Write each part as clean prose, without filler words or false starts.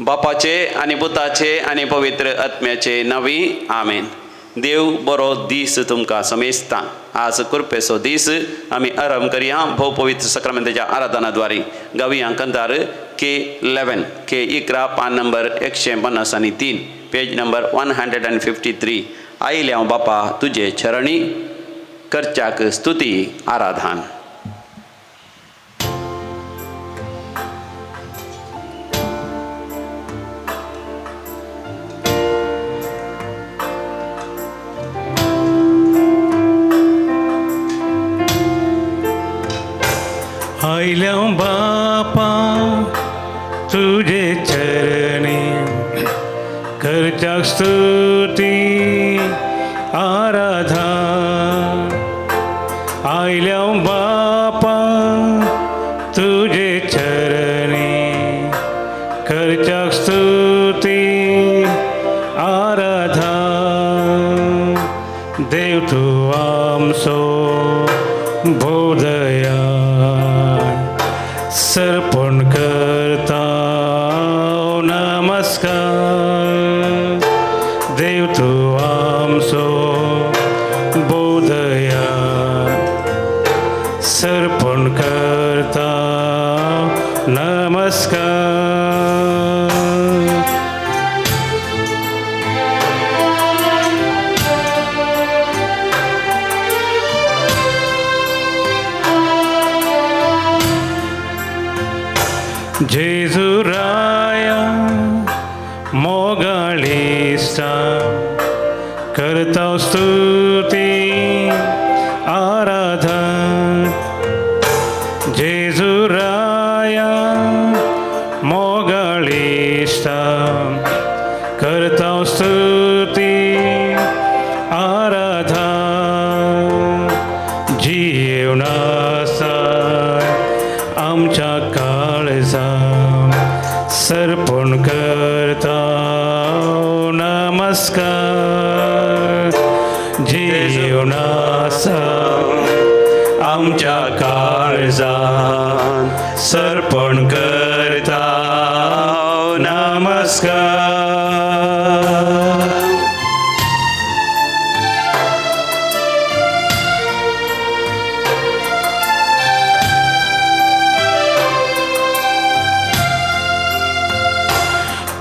बापाचे आणि पुताचे आणि पवित्र आत्म्याचे नावी आमेन. देव बरो दीस तुमकां समेजता. आज कृपेचो दीस आमी आरंभ करया भोव पवित्र सक्रामेंताच्या आराधनाद्वारे. गावया कंतार K11 K11 पान नंबर 153 पेज नंबर 153. आयल्या बापा तुझे चरणी करच्याक स्तुती आराधन. आयल्या बापा तुझे चरणी करच्याक स्तुती आराधन. आयल्या बापा तुझे चरणी करच्याक स्तुती आराधन. देव तूं आमचो बोधया सर्पण करता नमस्कार. देव तूं आमचो बोधया सर्पण करता नमस्कार. जेजू राया मोगाळीस्ता करता स्तुती आराधन. जेजू राया मोगाळीस्ता करता स्तुती आराधन. जीवनासा आमच्या काळजा सर्पण करता नमस्कार. जीवनासा आमच्या काळजा सर्पण करता नमस्कार.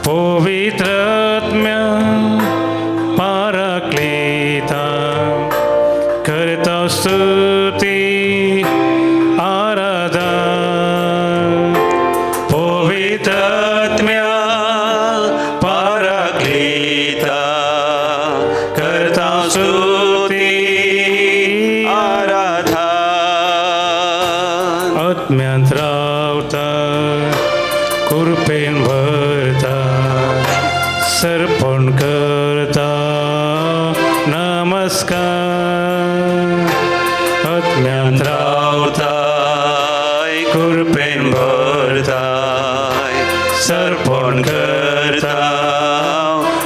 पवित्रात्म्या पाराक्लेता करता स्तुती आराधन. पवित्रात्म्या पाराक्लेता करता स्तुती आराधन. आत्म्यांत रावता कृपेन भरता सर्पण करता नमस्कार. आत्म्यांत रावताय कृपेन भरताय सर्पण करता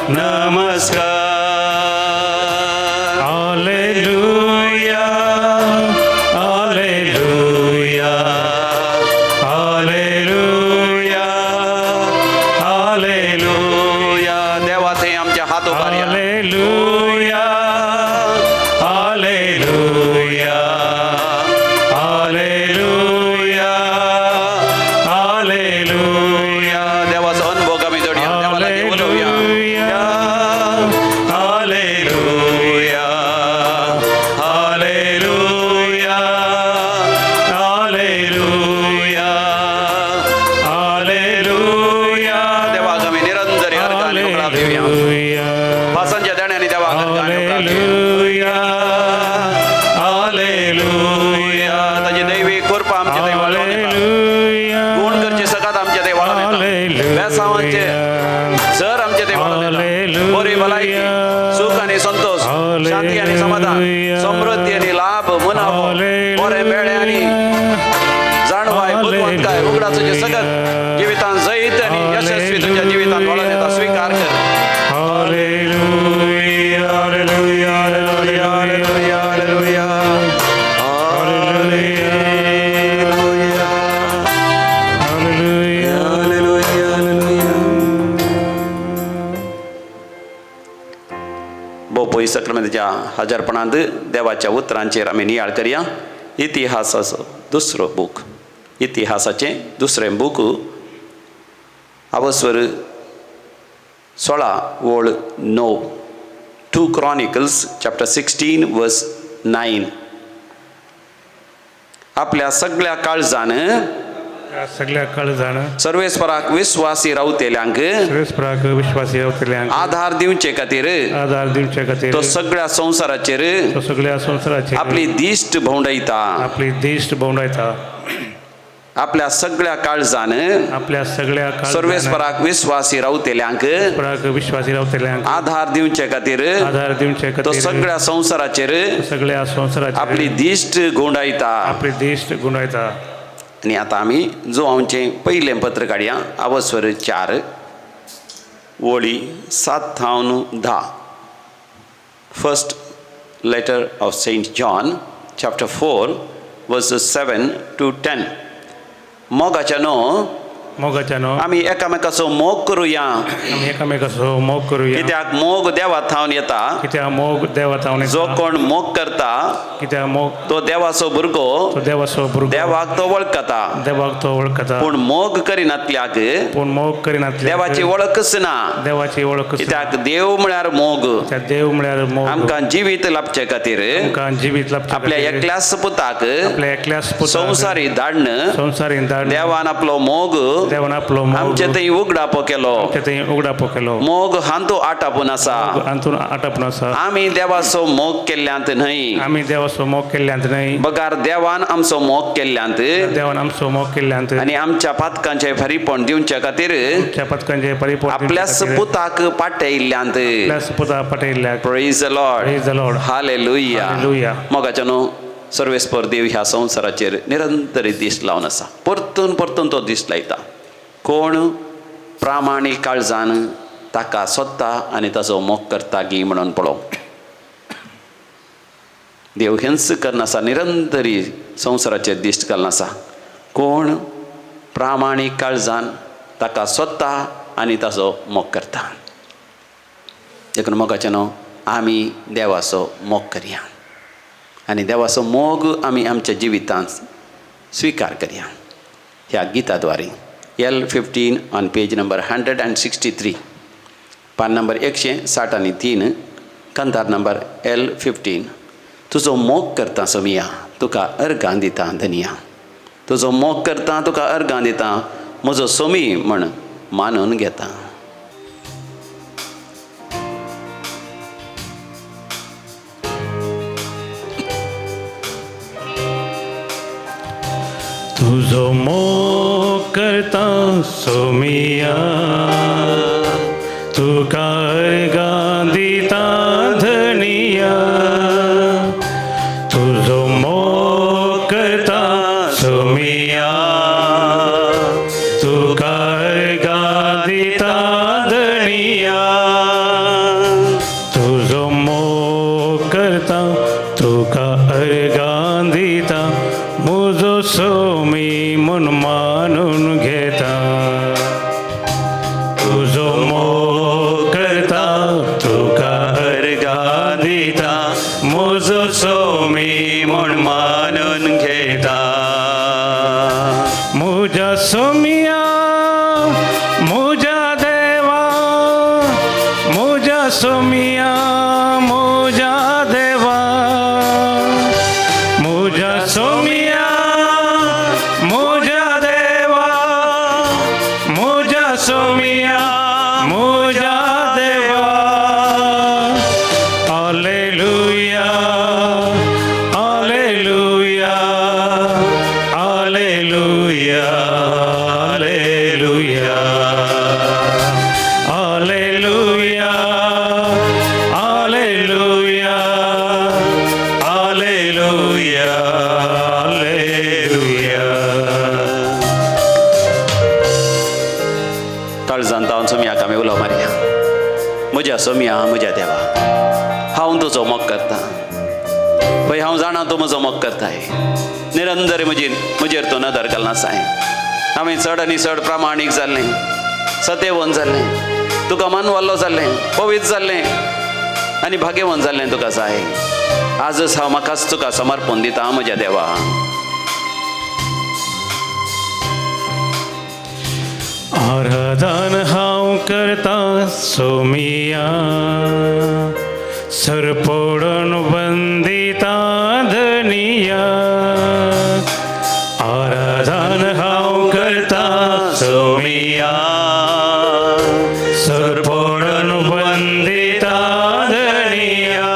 नमस्कार. Hallelujah hallelujah hallelujah hallelujah. देवाचे आमच्या हात उभारया. Hallelujah hallelujah hallelujah hallelujah. देवाचा अनुभव आम्ही जोडूया. देवाला बोलवूया. Hallelujah hallelujah hallelujah hallelujah. देवा आम्ही निरंतर या गाणी उकळा देऊया. भाषांच्या ध्यानाने देवा गाणी उकळा देऊया. हालेलुया हालेलुया ताची दैवी कृपा आमच्या देवाला हालेलुया. गुण करचे सकात आमच्या देवाला बेसावांचे सर आमच्या देवाला बरी भलायकी सुख आणि संतोष शांती आणि समाधान समृद्धी आणि लाभ मुनाफो बरे बेळे आणि जाणवाय बुद्धवंतकाय उघडाचं जे सगळं जीवितान जैत आणि यशस्वी तुझ्या जीवितान वळण येता स्वीकार कर. Hallelujah hallelujah hallelujah hallelujah hallelujah hallelujah hallelujah hallelujah. सक्रामेंताच्या हजरपणांत देवाच्या उतरांचेर आमी नियाळ करया. इतिहासाचो दुसरो बूक, इतिहासाचें दुसरें बूक, आवस्वर 16 ओळ 9. 2 Chronicles chapter 16 verse 9. आपल्या सगळ्या काळजान सगळ्या काळजान सर्वेस्पराक विश्वासी रावतेल्यांक सर्वेस्पराक विश्वासी रावतल्यांक आधार दिवचे खातीर आधार दिवचे खातीर तो सगळ्या संवसाराचेर तो सगळ्या संवसाराचेर आपली दिश्ट भोंवडायता. आपली दिश्ट भोंवडायता. आपल्या सगळ्या काळजान आपल्या सगळ्या सर्वेस्पराक विश्वासी रावतेल्यांक काळजान विश्वासी रावतल्यांक आधार दिवचे खातीर आधार दिवचे तो खातीर सगळ्या संवसाराचेर सगळ्या संवसाराचेर आपली दिश्ट घोंडायता. आपली दिश्ट गुंडायता. आणि आता आमी जोआंवचें पयलें पत्र काडया. आवस्वर 4 ओळी 7 थावन 10. First letter of Saint John chapter 4 verses 7 to 10. मोगाच्या न्हू मोगाच्या न्हू आमी एकामेकाचो मोग करुया. आमी एकामेकाचो मोग करूया. कित्याक मोग देवा थावन येता. कित्याक मोग देवा थावन जो कोण मोग करता कित्याक मोग तो देवाचो भुरगो तो देवाचो भुरगो देवाक तो वळखता. देवाक तो वळखता. पूण मोग करिनातल्याक पूण मोग करिनातल्याक देवाची वळखच ना. देवाची वळख कित्याक देव म्हळ्यार मोग. देव म्हळ्यार मोग. आमकां जिवीत लाभचे खातीर आमकां जिवीत लाभचे आपल्या खातीर एकल्याच पुताक आपल्या एकल्याच पुताक संवसारी धाडन संवसारीन धाडून देवान आपलो मोग देवान आपलो मोग आमचे थंय उगडापो केलो. आमचे थंय उगडापो केलो. मोग हांतू आटापून आसा. हातून आटापून आसा. आमी देवाचो मोग केल्ल्यांत न्हय, आमी देवाचो मोग केल्ल्यांत न्हय, बगार देवान आमचो मोग केल्ल्यांत देवान आमचो मोग केल्ल्यांत आनी आमच्या पातकांचे फरीपण दिवचे खातीर आमच्या पतकांचे परिपूर्ण आपल्याच पुताक पाठयिल्ल्यांत. आपल्याच पुता पाठयिल्ल्याक. Praise the Lord. Praise the Lord. Hallelujah. Hallelujah. मोगाच्या न्हू सर्वेस्पर देव ह्या संवसाराचेर निरंतर दिश्ट लावन आसा. परतून परतून तो दिश्ट लायता. कोण प्रामाणीक काळजान ताका सोदता आनी ताचो मोग करता गी म्हणून पळोव. देव हिंस करनासा, निरंतरी संवसाराचेर दिश्ट घालनासा. कोण प्रामाणीक काळजान ताका सोदता आनी ताचो मोग करता. देखून मोगाचें न्हू आमी देवाचो मोग करया आनी देवाचो मोग आमी आमच्या जिवितांत स्विकार करया. ह्या गिता द्वारे L15 ऑन पेज नंबर 163, पान नंबर 163, कंतार नंबर L15. तुजो मोग करता सोमिया, तुका अर्गां दिता धनिया. तुजो मोग करता, तुका अर्गां दिता, म्हजो सोमी म्हण मानून घेता. तुझो मोग करता सोमिया, तुका अर्गां दिता धनिया. तुझो मोग करता सोमिया, तुका अर्गां दिता धनिया. तुझो मोग करता, तुका अर्गां दिता, म्हजो सोमी म्हूण मानून घेता. तुझो मोग करता, तुका अर्गां दिता, म्हजो सोमी म्हूण मानून घेता. म्हज्या सोमिया, म्हज्या देवा, म्हज्या सोमिया, म्हज्या देवा, म्हज्या सोमिया, म्हज्या देवा, म्हज्या सोमिया, म्हज्या देवा. Hallelujah, hallelujah, hallelujah, hallelujah, hallelujah, hallelujah, hallelujah, hallelujah. काळजान तावन सोमियाक आमी उलो मारया. म्हज्या सोमिया, म्हज्या देवा, हांव तुजो मोग करता. पळय हांव जाणा तूं म्हजो मोग करताय. निरंतर म्हजेर तूं नदर घालनासाय. हांवें चड आनी चड प्रामाणीक जाल्लें, सतेवन जाल्लें, तुका मानवाल्लो जाल्लें, पवित्र जाल्लें. आनी भाग्यवान जाल्लें तुका जाय. आजच हांव म्हाकाच तुका समर्पण दिता म्हज्या देवा. आराधन हांव करता सोमिया, सरपोडून वंदिता धनिया. आराधन हांव करता सोमिया, सरपोडून वंदिता धनिया.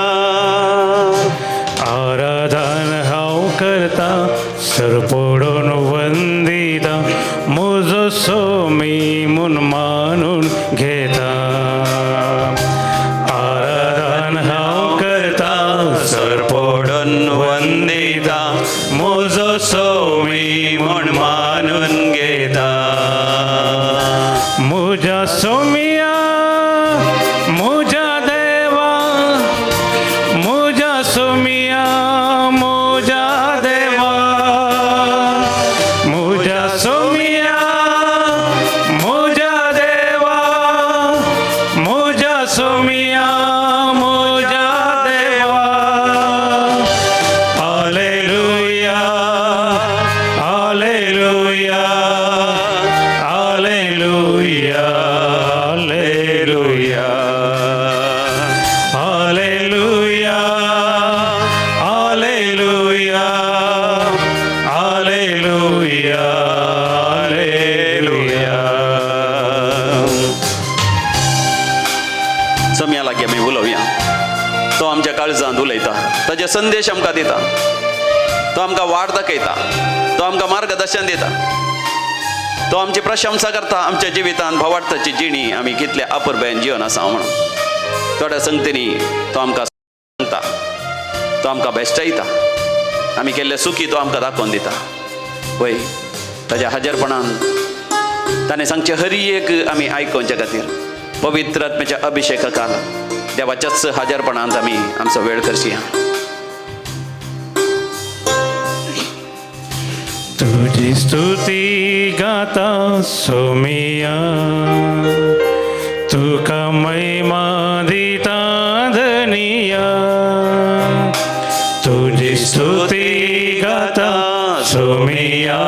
आराधन हांव करता सरपोडून वंदिता, म्हजो सोमी म्हूण मानून घेता. आराधन हांव करता सरपोडून वंदिता, म्हजो सोमी म्हूण मानून घेता. म्हज्या सोमिया म्हज्या देवा, म्हज्या सोमिया म्हज्या देवा. म्हज्या सोमिया म्हज्या देवा, म्हज्या सोमिया म्हज्या देवा. Hallelujah hallelujah hallelujah hallelujah hallelujah hallelujah hallelujah hallelujah. सम्या लागीं आमी उलोवया. तो आमच्या काळजांत उलयता, ताजे संदेश आमकां दिता, तो आमकां वाट दाखयता, तो आमकां मार्गदर्शन दिता, तो आमची प्रशंसा करता. आमच्या जिवितांत भावार्थाची जिणी आमी कितले अपुरबायेन जीवन आसा म्हणून थोड्या संगतींनी तो आमकां सांगता, तो आमकां बेश्टायता. आमी केल्ले सुखी तो आमकां दाखोवन दिता. पळय ताज्या हाजीरपणान ताणें सांगचे हर एक आमी आयकोवचे खातीर पवित्र आत्म्याच्या अभिशेकाक देवाच्याच हाजीरपणांत आमी आमचो वेळ करची. तुझी स्तुती गाता सोमिया, तुका महिमा दिता धनिया. तुझी स्तुती गाता सोमिया,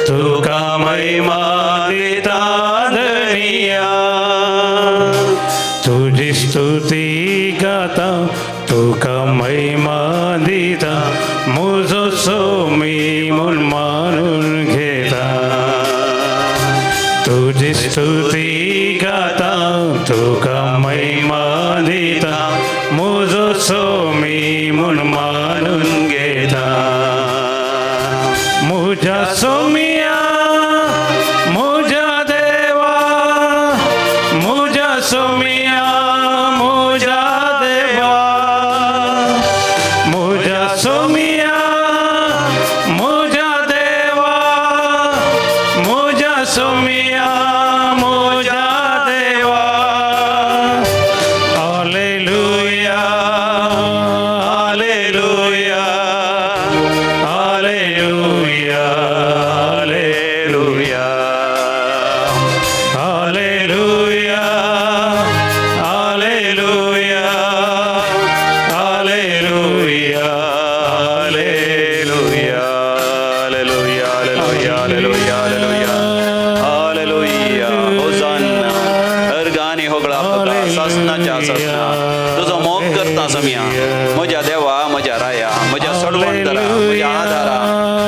तुका महिमा दिता धनिया. तुझी स्तुती गाता तुका महिमा दिता, म्हजो सोमी म्हूण मानून घेता. तुझी स्तुती गाता तुका महिमा दिता, म्हजो सोमी म्हूण मानून घेता. म्हज्या सोमिया म्हज्या देवा, म्हज्या सोमिया म्हज्या देवा. म्हज्या सोमिया म्हज्या देवा, म्हज्या सोमिया म्हज्या देवा. Hallelujah hallelujah hallelujah hallelujah hallelujah hallelujah hallelujah hallelujah hallelujah hallelujah hallelujah. Hosanna. हर गाणी होगळा तुका सासनाच्या सासना. तुजो मोग करता सम्या. म्हज्या देवा म्हज्या राया, म्हज्या सडवणतरा, म्हज्या आदारा,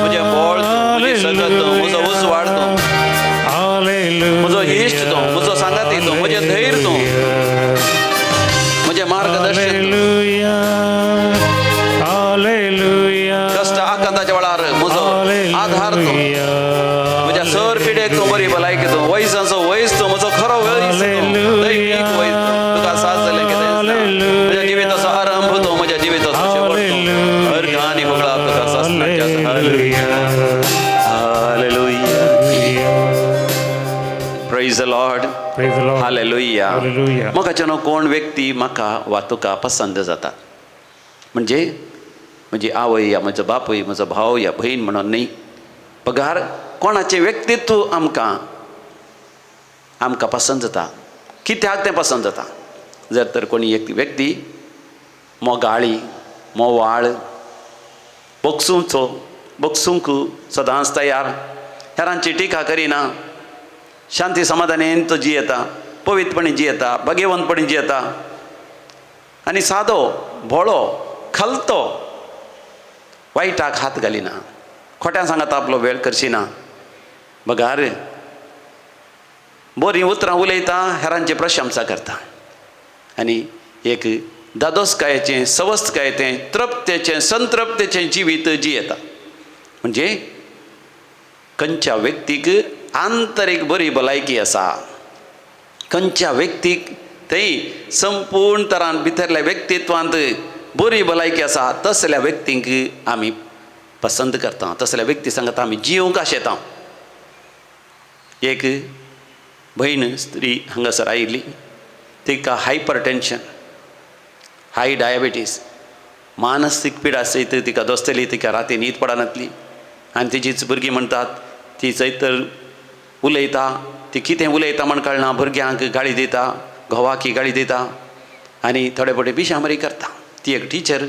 म्हजें बोळ तूं, म्हजी सगत तूं, म्हजो उजवाड तूं, म्हजो इश्ट तूं, म्हजो सांगाती तूं, म्हजें धैर्य तूं, म्हजें मार्गदर्शन तूं. कश्ट आकांताच्या वेळार म्हजो आधार तूं. म्हज्या सर पिडेक तूं बरी भलायकी तूं. वयसाचो वयस तूं, म्हजो खरो वयस तूं, दैवीक वयस तूं. तुका साथ जालें कितें म्हज्या जिविताचो आरंभ तूं, म्हज्या जिविताचो शेवट तूं. हर गाणी होगळा तुका सासनाच्या. Hallelujah. Praise the Lord. Hallelujah. म्हाका न्हू कोण व्यक्ती म्हाका वा तुका पसंद जाता, म्हणजे म्हजी आवय या म्हजो बापूय, म्हजो भाव या भयण म्हणून न्ही. पगार कोणाचें व्यक्तित्व आमकां पसंद जाता. कित्याक तें पसंद जाता? जर तर कोणी एक व्यक्ती मोगाळी मोवाळ बोगसूंक सदांच तयार, हेरांची टिका करिना, शांती समाधानान तो जियेता, पवित्रपणे जियेता, भगेवंतपणे जियेता आनी सादो भोळो खलतो वायटाक हात घालिना, खोट्यां सांगाता आपलो वेळ करचिना, बगार बरीं उतरां उलयता, हेरांची प्रशंसा करता आनी एक दादोसकायेचें सवस्थकायेचें तृप्तेचें संतृप्तेचें जिवीत जियेता. म्हणजे खंयच्या व्यक्तीक आंतरीक बरी भलायकी आसा, खंयच्या व्यक्तीक थंय संपूर्ण तरान भितरल्या व्यक्तित्वांत बरी भलायकी आसा, तसल्या व्यक्तींक आमी पसंत करता, तसल्या व्यक्ती सांगता आमी जिवंक आशेता. एक भयण स्त्री हांगासर आयिल्ली, तिका हायपर टेन्शन, हाय डायबिटीस, मानसीक पिडा सयत तिका दोस्तली, तिका राती न्हीद पडनातली आनी तिचीच भुरगीं म्हणटात ती चैतर उलयता, ती कितें उलयता म्हण कळना, भुरग्यांक गाळी दिता, घोवाकी गाळी दिता आनी थोडे फावटी बिशामरी करता. ती एक टिचर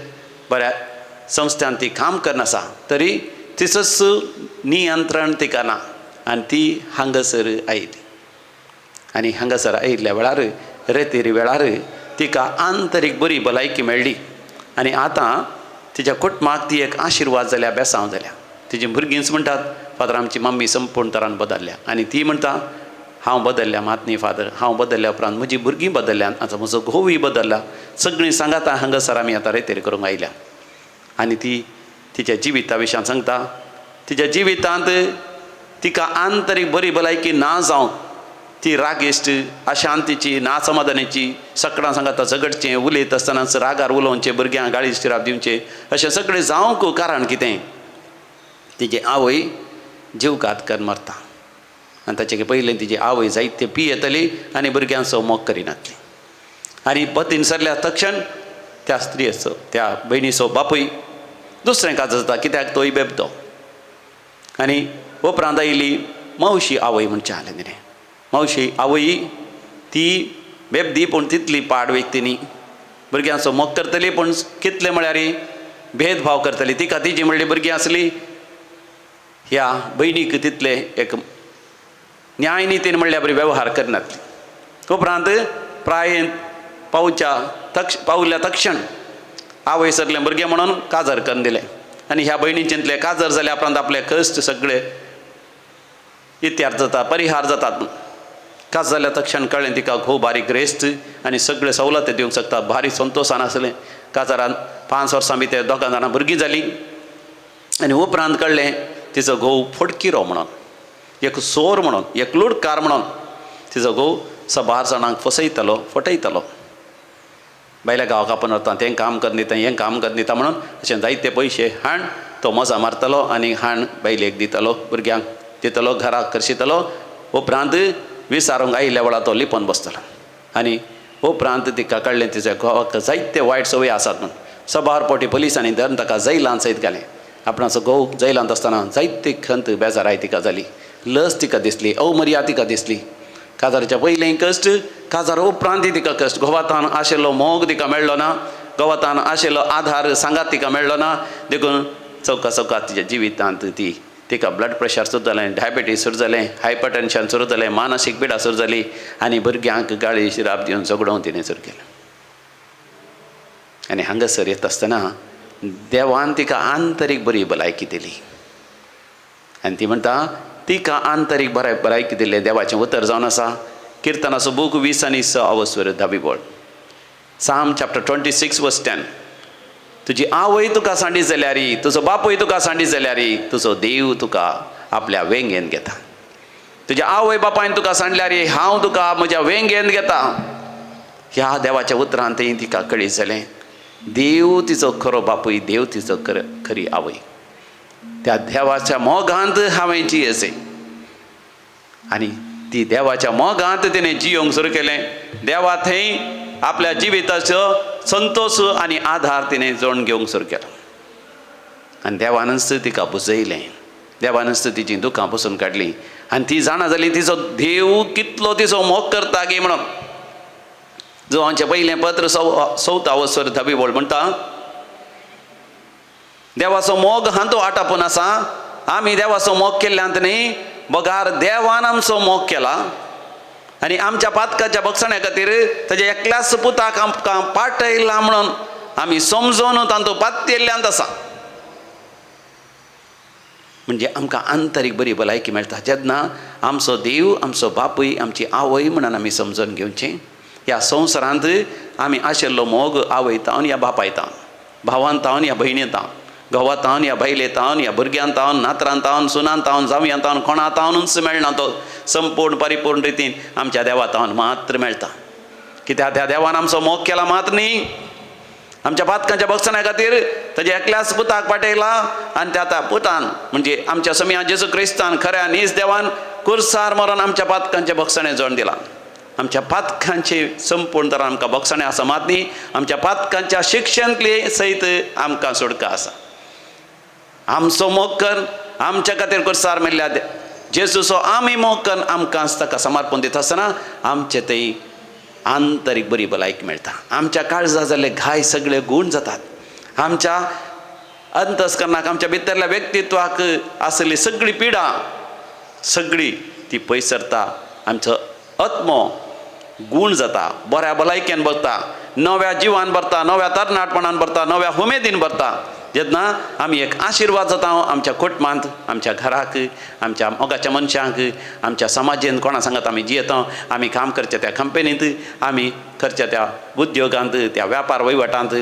बऱ्या संस्थान ती काम करनासा, तरी तिचोच नियंत्रण तिका ना आनी ती हांगासर आयिल्ली. आनी हांगासर आयिल्ल्या वेळार रेतेरी वेळार तिका आंतरीक बरी भलायकी मेळ्ळी आनी आतां तिच्या कुटुंबाक ती एक आशिर्वाद जाल्या, बेसांव जाल्या. तिची भुरगींच म्हणटात फादर आमची मम्मी संपूर्ण तरान बदल्ल्या, आनी ती म्हणटा हांव बदल्ल्या मात न्ही फादर, हांव बदल्ल्या उपरांत म्हजी भुरगीं बदल्ल्यान, आतां म्हजो घोवूय बदल्ला, सगळीं सांगाता हांगासर आमी आतां रेतेर करूंक आयल्या. आनी ती तिच्या जिविता विशयान सांगता, तिच्या जिवितांत तिका आंतरीक बरी भलायकी ना जावंक, ती रागिश्ट, अशांतीची, नासमाधानाची, सकाळां सांगाता झगडचें, उलयत आसतनाच रागार उलोवचें, भुरग्यांक गाळी शिराप दिवचें, अशें सगळें जावंक कारण कितें, तिची आवय जीवघात करून मरता आनी ताचे पयलें तिची आवय जायते पियेतली आनी भुरग्यांचो मोग करिनातली. आनी पतीन सरल्या तक्षण त्या स्त्रियेचो, त्या भयणीचो बापूय दुसरें काज जाता, कित्याक तोय बेबतो. आनी उपरांत आयिल्ली मावशी आवय म्हणचे जालें न्ही, मावशी आवय ती बेबदी पूण तितली पाड व्यक्ती न्ही, भुरग्यांचो मोग करतली पूण कितले म्हळ्यार भेदभाव करतली. तिका तिची म्हणली भुरगीं आसली, ह्या भयणीक तितले एक न्याय नितीन म्हणल्या बरी वेवहार करनातली. उपरांत प्रायेन पावल्या तक्षण आवय सरलें भुरगें म्हणून काजर करून दिलें आनी ह्या भयणीचेंतले काजर जाल्या उपरांत आपले कश्ट सगळे इत्यार्थ जाता, परिहार जातात. काज जाल्या तक्षण कळ्ळें तिका खूब बारीक रेस्त आनी सगळे सवलती दिवंक शकता, भारी संतोशान आसलें. काजारान 5 वर्सां भितर दोगां जाणां भुरगीं जालीं आनी उपरांत कळ्ळें तिचो घोव फटकिरो म्हणून, एक सोर म्हणून, एक लुडकार म्हणून तिचो घोव 6 जाणांक फसयतलो, फटयतलो. भायल्या गांवाक आपण वता, तें काम कर दिता, हें काम कर दिता म्हणून अशें जायते पयशे हाण तो मजा मारतलो आनी हाण बायलेक दितलो, भुरग्यांक दितलो, घराक करशितलो. उपरांत विचारूंक आयिल्ल्या वेळार तो लिपोवन बसतलो आनी उपरांत तिका कळ्ळें तिच्या घोवाक जायते वायट संवय आसात म्हणून. 6 फावटी पुलिसांनी धरून ताका जैलांत सयत घालें. आपणाचो घोव जैलांत आसतना जायते खंत बेजाराय तिका जाली, लज तिका दिसली, अवमर्या तिका दिसली. काजाराच्या पयलें कश्ट, काजार उपरांतय तिका कश्ट. घोवातान आशिल्लो मोग तिका मेळ्ळो ना, घोवातान आशिल्लो आधार सांगात तिका मेळ्ळो ना, देखून चौका तिच्या जिवितांत तिका ब्लड प्रेशर सुरू जालें, डायबिटीज सुरू जालें, हायपर टेन्शन सुरू जालें, मानसीक पिडा सुरू जाली आनी भुरग्यांक गाळी शिराप दिवन झगडोवन तिणें सुरू केलें. आनी हांगासर येत आसतना देवान तिका आंतरीक बरी भलायकी दिली आनी ती म्हणटा तिका आंतरीक भलायकी दिल्लें देवाचें उतर जावन आसा. किर्तनाचो बूक 20 आनी 6 10 बोल, Psalm chapter 26 verse 10. तुजी आवय तुका सांडी जाल्यार, तुजो बापूय तुका सांडी जाल्यार, तुजो देव तुका आपल्या वेंगेन घेता. तुज्या आवय बापायन तुका सांडल्यार हांव तुका म्हज्या वेंगेन घेता. ह्या देवाच्या उतरांतय तिका कळीत जालें देव तिचो खरो बापूय, देव तिचो खरी आवय. त्या देवाच्या मोगांत हांवें जियेचें आनी ती देवाच्या मोगांत तिणें जियोंक सुरू केलें. देवा थंय आपल्या जिविताचो संतोष आनी आधार तिणें जोडून घेवंक सुरू केलो आनी देवानच तिका बुजयलें. देवानच तिची दुखां पुसून काडलीं आनी ती जाणा जाली तिचो देव कितलो तिचो मोग करता गे म्हणून. जो आमचे पयलें पत्र 14 वसर धबी बोल म्हणटा देवाचो मोग हांतो आटापून आसा आमी देवाचो मोग केल्ल्यांत न्ही बगार देवान आमचो मोग केला आनी आमच्या पातकाच्या बक्षण्या खातीर ताच्या एकल्याच पुताक आमकां पाठयला म्हणून आमी समजून तांतू पातयेल्ल्यांत आसा म्हणजे आमकां आंतरीक बरी भलायकी मेळटा जेन्ना आमचो देव आमचो बापूय आमची आवय म्हणून आमी समजून घेवचें ह्या संवसारांत आमी आशिल्लो मोग आवयतावन या बापायतावन भावांतावन या भयणीतावन घोवातावन या बायलेतावन या भुरग्यांतावन नातरांतावन सुनांतावन जावयांतावन कोणातावनूच मेळना तो संपूर्ण परिपूर्ण रितीन आमच्या देवातावन मात्र मेळटा कित्याक त्या देवान आमचो मोग केला मात्र न्ही आमच्या पातकांच्या बक्षण्या खातीर ताच्या एकल्याच पुताक पाठयला आनी त्या पुतान म्हणजे आमच्या समिया जेजू क्रिस्तान खऱ्या नीज देवान कुर्सार मरून आमच्या पातकांचे बक्षणे जोड दिला आमच्या पातकांचे संपूर्ण तरान आमकां बक्षणे आसा मात न्ही आमच्या पातकांच्या शिक्षणांतले सयत आमकां सुटका आसा आमचो मोग कर आमच्या खातीर कुर्सार मेल्ल्या जेजूचो आमी मोग कर आमकांच ताका समर्पण दिता आसतना आमचे थंय आंतरीक बरी भलायकी मेळटा आमच्या काळजा जाल्ले घाय सगळे गूण जातात आमच्या अंतस्करणाक आमच्या भितरल्या व्यक्तित्वाक आसली सगळी पिडा सगळी ती पयस सरता आमचो आत्मो गूण जाता बऱ्या भलायकेन भरता नव्या जिवान भरता नव्या तरणाटपणान भरता नव्या उमेदीन भरता जेन्ना आमी एक आशिर्वाद जाता आमच्या कुटुंबांत आमच्या घराक आमच्या मोगाच्या मनशांक आमच्या समाजेंत कोणा सांगत आमी जियेता आमी काम करच्या त्या कंपनींत आमी करच्या त्या उद्योगांत त्या व्यापार वहिवाटांत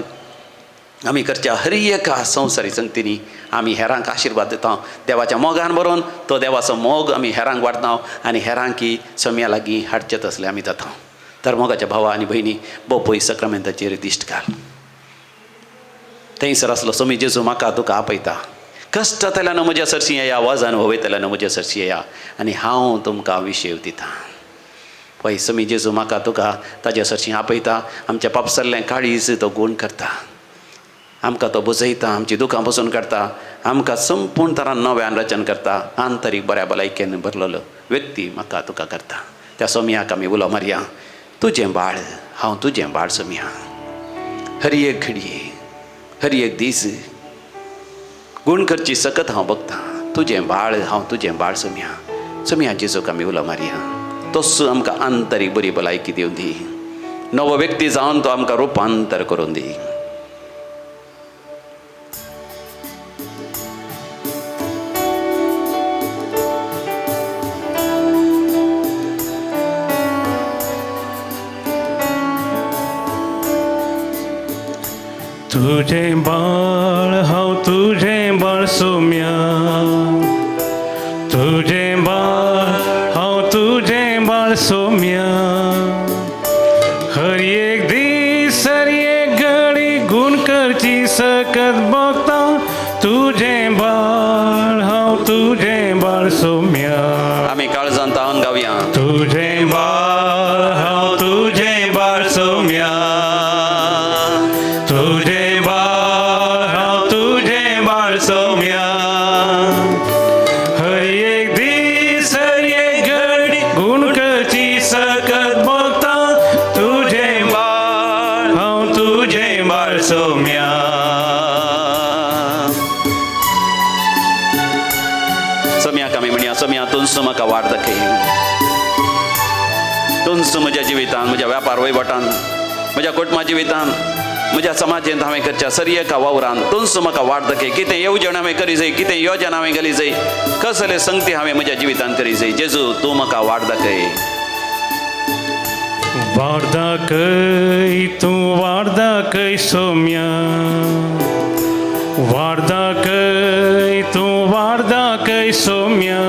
आमी करच्या हर एका संवसारी संगतींनी आमी हेरांक आशिर्वाद दिता देवाच्या मोगान भरून तो देवाचो मोग आमी हेरांक वाडटा आनी हेरांकी सम्या लागीं हाडचे तसले आमी जाता तर मोगाच्या भावा आनी भयणी बोपय सक्रामेंताचेर दिश्ट घाल थंयसर आसलो समी जेजू म्हाका तुका आपयता कश्ट जाल्यान म्हज्या सरशी येया वाजान वयतल्यान म्हज्या सरशी येया आनी हांव तुमकां विशेव दिता पळय समी जेजू म्हाका तुका ताज्या सरशी आपयता आमच्या पापसरलें काळीज तो गूण करता आमकां तो बुजयता आमची दुखां बसून काडटा आमकां संपूर्ण तरान नव्यान रचन करता आंतरीक बऱ्या भलायकेन भरलेलो व्यक्ती म्हाका तुका करता त्या सोमयाक आमी उलो मारया तुजें बाळ हांव तुजें बाळ सोमया हर एक घडये हर एक दीस गूण करची सकत हांव बगतां तुजें बाळ हांव तुजें बाळ सोमया जेजूक आमी उलो मारया तोच आमकां आंतरीक बरी भलायकी दिवन दी नवो व्यक्ती जावन तो आमकां रुपांतर करून दी तुझें बाळ हांव तुझें बाळ सोम्या तुझें बाळ हांव तुझें बाळ सोम्या हर एक दीस हर एक घडी गूण करची सकत बगता तुझें बाळ हांव तुझें बाळ सोम्या आमी काळजांत तावन गावया तुझें बाळ हांव तुझें बाळ सोम्या तुझें बाळ हांव तुझें बाळ सोम्या हर एक दीस हर एक घडी गूण करची सकत बगता तुझें बाळ हांव तुझें बाळ सोम्या सोम्याक आमी म्हणया सोम्या तुंच म्हाका वाड दाखय तुंच म्हज्या जिवितान म्हज्या व्यापार वहिवाटान म्हज्या कुटुंबा जिवितान म्हज्या समाजेंत हांवें करच्या सर एका वावरान तुंच म्हाका वाड दाखय कितें येवजण हांवें करी जाय कितें योजन हांवें घाली जाय कसले संगती हांवें म्हज्या जिवितान करी जाय जेजू तूं म्हाका वाड दाखय वाड दाखय तूं वाड दाखय सोम्या वाड दाखय तूं वाड दाखय सोम्या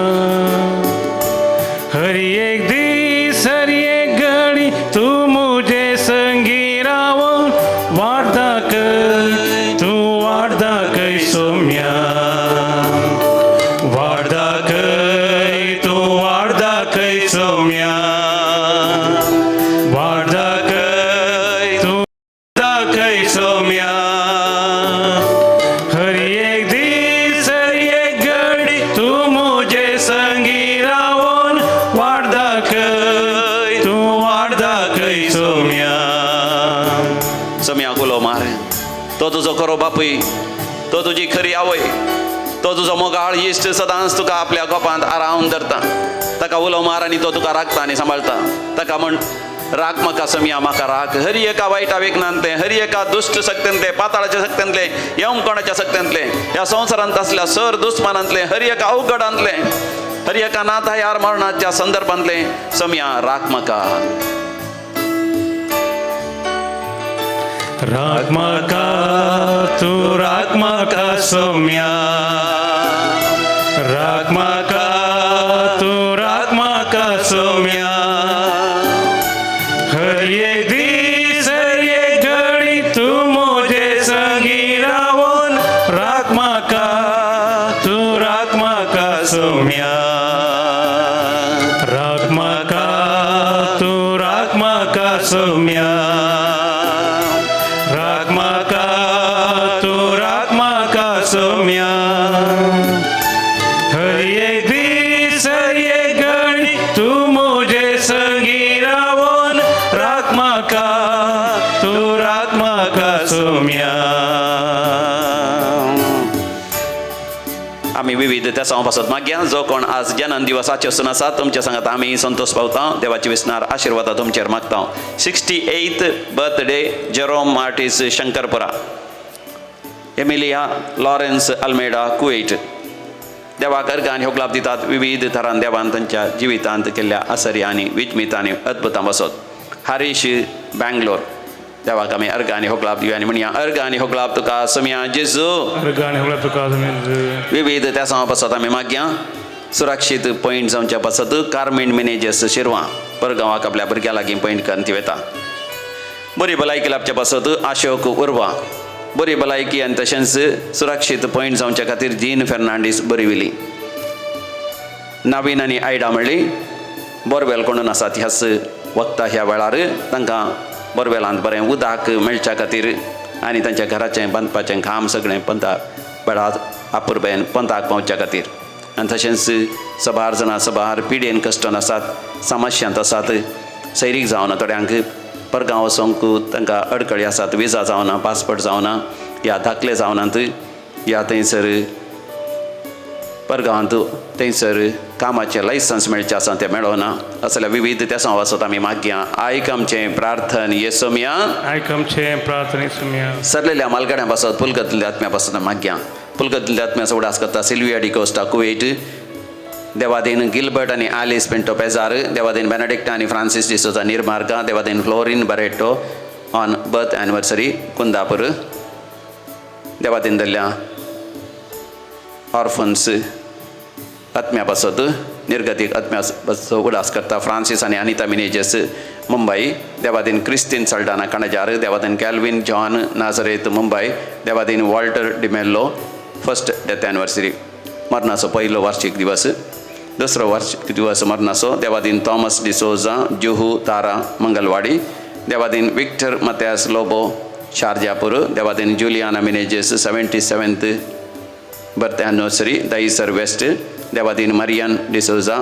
हर एक दीस हर एक घडी तूं मुझे संगी रावन वाड दाखय तूं वाड दाखय सोम्या वाड दाखय तूं वाड दाखय सोम्या वाड दाखय तूं दाखय सोम्या हर एक दीस हर एक घडी तूं मुझे संगी रावन वाड दाखय खरो बापूय, तो तुजी खरी आवय, तो तुजो मोगाळ इश्ट सदांच तुका आपल्या गोपांत आरावन धरता. ताका उलो मार आनी तो तुका राखता आनी सांबाळता. ताका म्हण राख म्हाका सम्या म्हाका राख. हरी एका वायटा वेगनांतले, हरी एका दुश्ट शक्तींतले, पाताळाच्या शक्तींतले, यमकोणाच्या शक्तींतले, ह्या संवसारांत असल्या सर दुस्मानांतले, हरी एका अवघडांतले, हरी एका नाथा यार मरणाच्या संदर्भांतले सम्या राख म्हाका. राख म्हाका तू राख म्हाका सौम्या, राख म्हाका तू राख म्हाका सौम्या. हर एक दीस हर एक घडी तू मुझे संगी रावून राख म्हाका तू राख म्हाका सौम्या. राख म्हाका तू राख म्हाका सौम्या. राख म्हाका तू राख म्हाका सौम्या. हर एक दीस हर एक घडी तू मुझे संगी रावून राख म्हाका तू राख म्हाका सौम्या. आमी विविध त्या सांव पासत मागया. जो कोण आज जन्म दिवसाचे असून आसा तुमच्या सांगात आमी संतोष पावता. देवाची विस्नार आशिर्वादा तुमचेर मागता. 68th birthday Jerome Martis Shankarpura, Emilia Lawrence Almeida Kuwait. देवाक अर्घ आनी होगलाप दितात. विविध तरान देवान तांच्या जिवितांत केल्ल्या आसरी आनी विजमितांनी अद्भुतां बसत. हरीश बँगलोर, देवाक आमी अर्घ आनी होगलाप दिवया आनी म्हणया अर्घ आनी होगलाप तुका सम्या जेजू. गाणे होला तुका विविध त्या सांव पासत आमी मागया. सुरक्षीत पॉयंट जावच्या पासत कार्मेंट मॅनेजर्स शिरवां परगांवाक आपल्या भुरग्या लागीं पॉयंट करून ती वेता. बरी भलायकी लाभच्या पासत अशोक उर्वा, बरी भलायकी आनी तशेंच सुरक्षीत पॉयंट जावच्या खातीर जीन फेर्नांडीस बरिविली. नवीन आनी आयडा म्हणली बोरवेल कोणून आसात ह्याच वखदां ह्या वेळार तांकां बोरवेलांत बरें उदक मेळच्या खातीर आनी तांच्या घराचें बांदपाचें काम सगळें पंथा वेळार अपुरबेन पंथाक पावच्या खातीर. आनी तशेंच सबार जाणां सबार पिडेन कश्टान आसात, समस्यांत आसात, सैरीक जावना, थोड्यांक परगांव वचोंक तांकां अडखळी आसात, विजा जावना, पासपोर्ट जावना, या दाखले जावनात, या थंयसर परगांवांत थंयसर कामाचें लायसन्स मेळचें आसा तें मेळना. असल्या विविध त्या सांव आसत आमी मागया. आयक आमचें प्रार्थन येसोम्या. आयक आमचें प्रार्थन येसोम्या. सरलेल्या मालगाड्यां पासत पुलगतल्या आत्म्या पासत मागया. पुलगतल्या आत्म्या उडास करता सिल्विया डिकोस्टा कुवेट. देवादीन गिल्बर्ट आनी आलिस पिंटो पेजार. देवादीन बेनेडिक्ट आनी फ्रांसीस डिसोजा निर्मार्गा. देवादीन Florine Barreto on birth anniversary Kundapur. देवादीन दल्ल्या ऑर्फन्स आत्म्या पासत निर्गतीक आत्म्या उडास करता फ्रांसीस आनी अनिता मिनेजस मुंबई. देवादीन क्रिस्तीन सल्डाना कणजार. देवादीन कॅल्विन जॉन नाझरेत मुंबई. देवादीन Walter D'Mello first death anniversary मरणाचो पयलो वार्षिक दिवस. दुसरो वार्षिक दिवस मरणाचो. देवादीन Thomas D'Souza Juhu Tara Mangalwadi. Devadin Victor Mathias Lobo शारजापूर. देवादीन Juliana Menezes 77th birth anniversary Dahisar west. देवादीन Marian D'Souza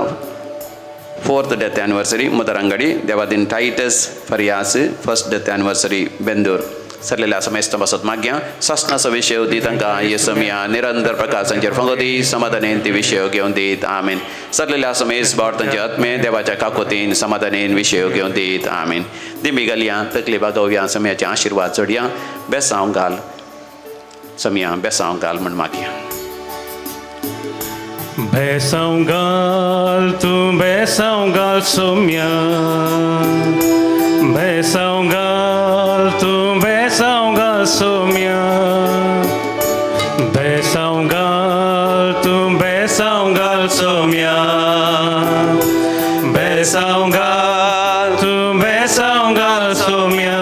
4th death anniversary Mudarangadi. देवादीन Titus Farias 1st death anniversary Bendur. सरलेल्या समेस्त बसत मागया. सस्नाचो विषय दी तांकां येसोम्या निरंतर प्रकाशांचेर फंगोदी समाधानेन ती विशय घेवन दीत. आमीन. सरलेल्या समेस बावड तांचे आत्मे देवाच्या काकोतीन समाधानेन विशय घेवन दीत. आमीन. दिमी घालया, तकली बागोवया, सम्याचे आशिर्वाद चडया. बेसांव घाल सम्या, बेसांव घाल म्हण मागया. बेसांव घाल तूं बेसांव घाल सौम्या. बेसांव घाल तूं बेसांव घाल सौम्या. बेसांव घाल तूं बेसांव घाल सौम्या. बेसांव घाल तूं बेसांव घाल सौम्या.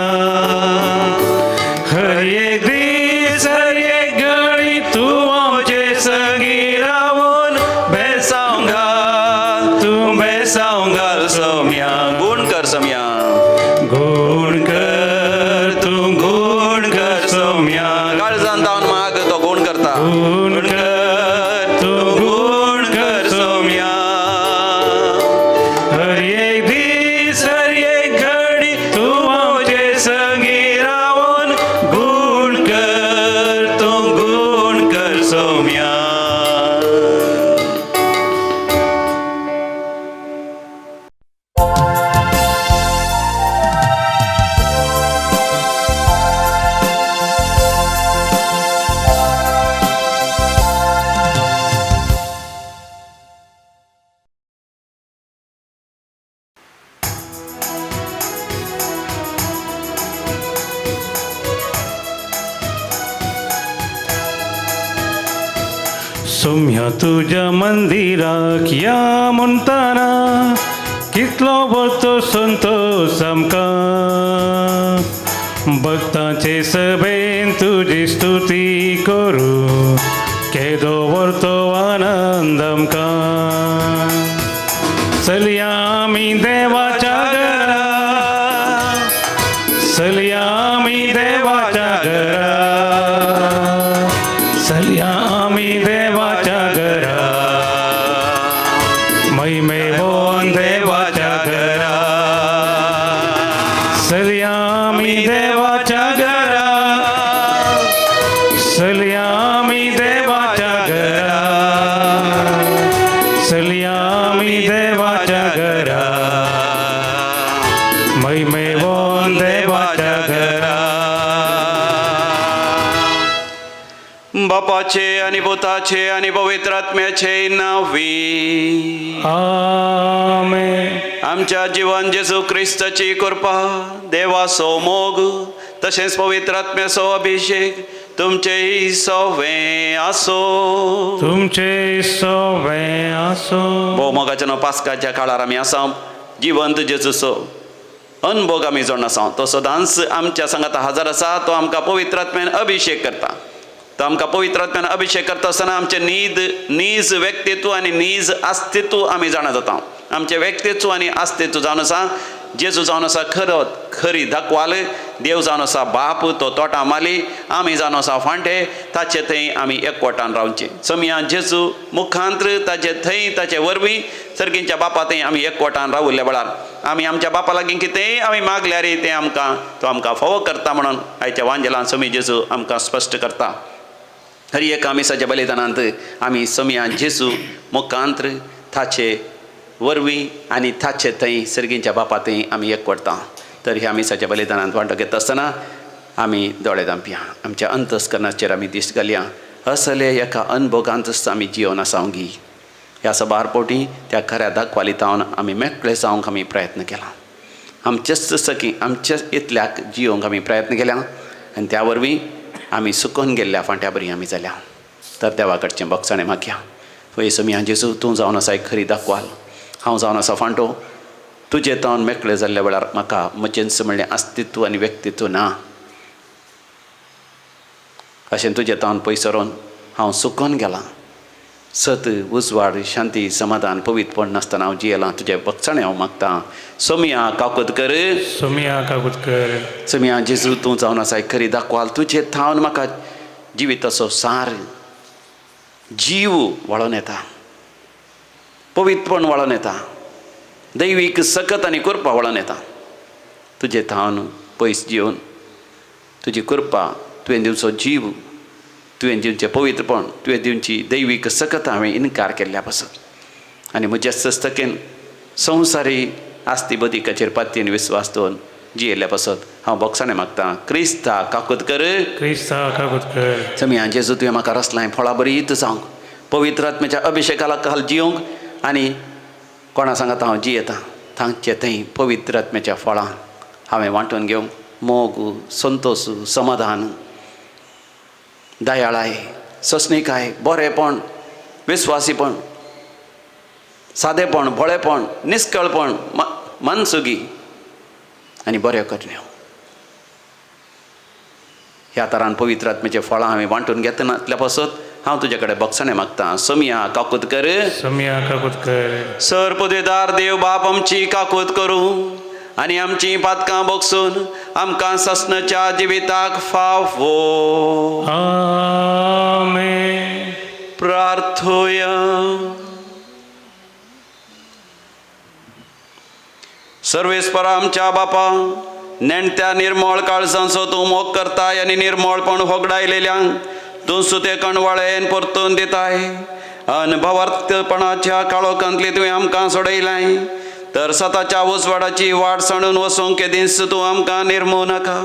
हर एक दीस हर एक घडी तूं आमचे संगी रावून बेसांव घाल तूं बेसांव घाल सौम्या. गुण कर सम्या. गुण कर तूं गुण कर सौम्या. काळजान जावन माग तो गुण करता. गुण कर तूं गुण कर सौम्या. हर एक दीस हर एक घडी तूं आमचे संगी रावून गुण कर सोम्या तुझ्या मंदिराक या म्हणटाना कितलो बरतो संतोष आमकां भक्तांचे सभेन तुजी स्तुती करू केदो वरतो आनंद आमकां चलया आमी देवाच्या घरा चलया आमी देवाच्या घरा चलया आमी देवाच्या घरा महिमेवन देवाच्या घरा चलया आमी देवाच्या घरा चलया आमी देवाच्या घरा चलया आमी देवाच्या घरा महिमेवन देवाच्या घरा बापाचे आणि पुताचे आणि पवित्र आत्म्याचे नावी आमेन. आमच्या जीवन जेजू क्रिस्ताची कृपा देवाचो मोग तशेंच पवित्र आत्म्याचो अभिषेक तुमचेय सवे आसो तुमचे सवे आसो. भोवमोगाच्या न्हू पास्काच्या काळार आमी आसा जिवंत जेजूचो अनुभोग आमी जोडून आसा तो सदांच आमच्या सांगात हजर आसा तो आमकां पवित्र आत्म्यान अभिषेक करता तो आमकां पवित्र आत्म्यान अभिषेक करता आसतना आमचें नीज व्यक्तित्व आनी नीज अस्तित्व आमी जाणा जाता आमचें व्यक्तित्व आनी अस्तित्व जावन आसा जेजू जावन आसा खरी दाखवाल देव जावन आसा बाप तो तोटा माली आमी जावन आसा फांटे ताचे थंय आमी एकवटान रावचे समिया जेजू मुखांत्र ताचे थंय ताचे वरवीं सर्गींच्या बापा थंय आमी एकवटान रावल्ल्या वेळार आमी आमच्या बापा लागीं कितेंय आमी मागल्यार तें आमकां तो आमकां फावो करता म्हणून आयच्या वांजेलान समी जेजू आमकां स्पश्ट करता हर एक आमिसाच्या बलिदानांत आमी समिया जेजू मुखांत्र ताचे वरवीं आनी ताचे थंय सर्गींच्या बापा थंय आमी एकवटता तर ह्या आमिसाच्या बलिदानांत वांटो घेता आसतना आमी दोळे धांपया आमच्या अंतस्करणाचेर आमी दिश्ट घालया असले एका अनुभोगांतच आमी जिवन आसावंगी ह्या सबार पोटी त्या खऱ्या दाखवालितावन आमी मेकळे जावंक आमी प्रयत्न केला आमचेच सकी आमच्या इतल्याक जियोंक आमी प्रयत्न केल्या आनी त्या वरवीं आमी सुकून गेल्ल्या फांट्या बरी आमी जाल्या तर देवा कडचें बक्षाणें मागया पळय समी जेजू तूं जावन आसा एक खरी दाखवाल हांव जावन आसा फांटो तुजें तावन मेकळें जाल्ल्या वेळार म्हाका म्हजेंच म्हणलें अस्तित्व आनी व्यक्तित्व ना अशें तुजें तावन पयसरून हांव सुकून गेलां सत उजवाड शांती समाधान पवित्रपण नासतना हांव जियेलां तुजें बक्षाणें हांव मागतां सोमिया काकुत कर सोमिया काकुतकर सोमिया जेजू तूं जावन आसा एक खरी दाखवाल तुजें थावन म्हाका जिविताचो सार जीव वळोन येता पवित्रपण वळोन येता दैवीक सकत आनी कृपा वळोन येता तुजें थावन पयस जिवन तुजी कृपा तुवें दिवचो जीव तुवें दिवचें पवित्रपण तुवें दिवची दैवीक सकत हांवें इन्कार केल्ल्या पासत आनी म्हज्या सस्तकेन संवसारी आस्ती बदिकाचेर पातयेन विस्वास दवरून जियेल्ल्या पासत हांव बक्षाणें मागतां क्रिस्ता काकुत कर क्रिस्ता काकुतकर समिया जेजू तुवें म्हाका रचलां फळां बरीत जावंक पवित्र आत्म्याच्या अभिशेकाला खाल जियोंक आनी कोणा सांगात हांव जियेतां तांचे थंय पवित्र आत्म्याच्या फळां हांवें वांटून घेवंक मोग संतोश समाधान दयाळाय सस्निकाय बरेपण विस्वासीपण सादेपण भोळेपण निश्कळपण मनसुगी आनी बऱ्यो करण्यो ह्या तरान पवित्र आत्म्याचे फळां हांवें वांटून घेतनातल्या पासत हांव तुजे कडेन बक्षाणें मागतां सोमिया काकुत कर सोमिया काकुतकर सर पुदेदार देव बाप आमची काकुत करूं आनी आमची पातकां बगसून आमकां ससनाच्या जिविताक फावो आमेन. प्रार्थोया सर्वेस्परा आमच्या बापा नेणत्या निर्मळ काळजांचो तूं मोग करताय आनी निर्मळपण होगडायलेल्यांक तूं सुते कणवाळेन परतून दिताय अनभवार्थपणाच्या काळोखांतली तुवें आमकां सोडयलाय तर सताच्या उजवाडाची वाट सांडून वचूंक केदींच तूं आमकां निर्मू नाका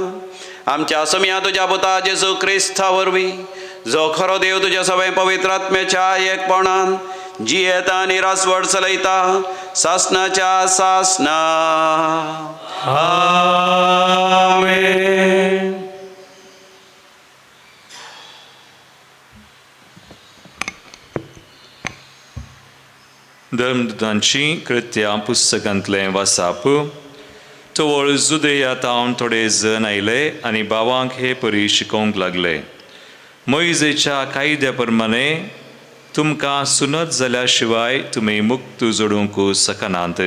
आमच्या समिया तुज्या पुता जेजू क्रिस्ता वरवीं जो खरो देव तुज्या सगळे पवित्र आत्म्याच्या एकपणान जियेता आनी रासवड चलयता सासनाच्या सासना आमेन. धर्मदुतांची कृत्यां पुस्तकांतलें वाचप. तोवळ जुदेयांतावन थोडे जण आयले आनी भावांक हे परी शिकोवंक लागले. मोइजेच्या कायद्या प्रमाणे तुमकां सुनत जाल्या शिवाय तुमी मुक्त जोडूंक शकनात.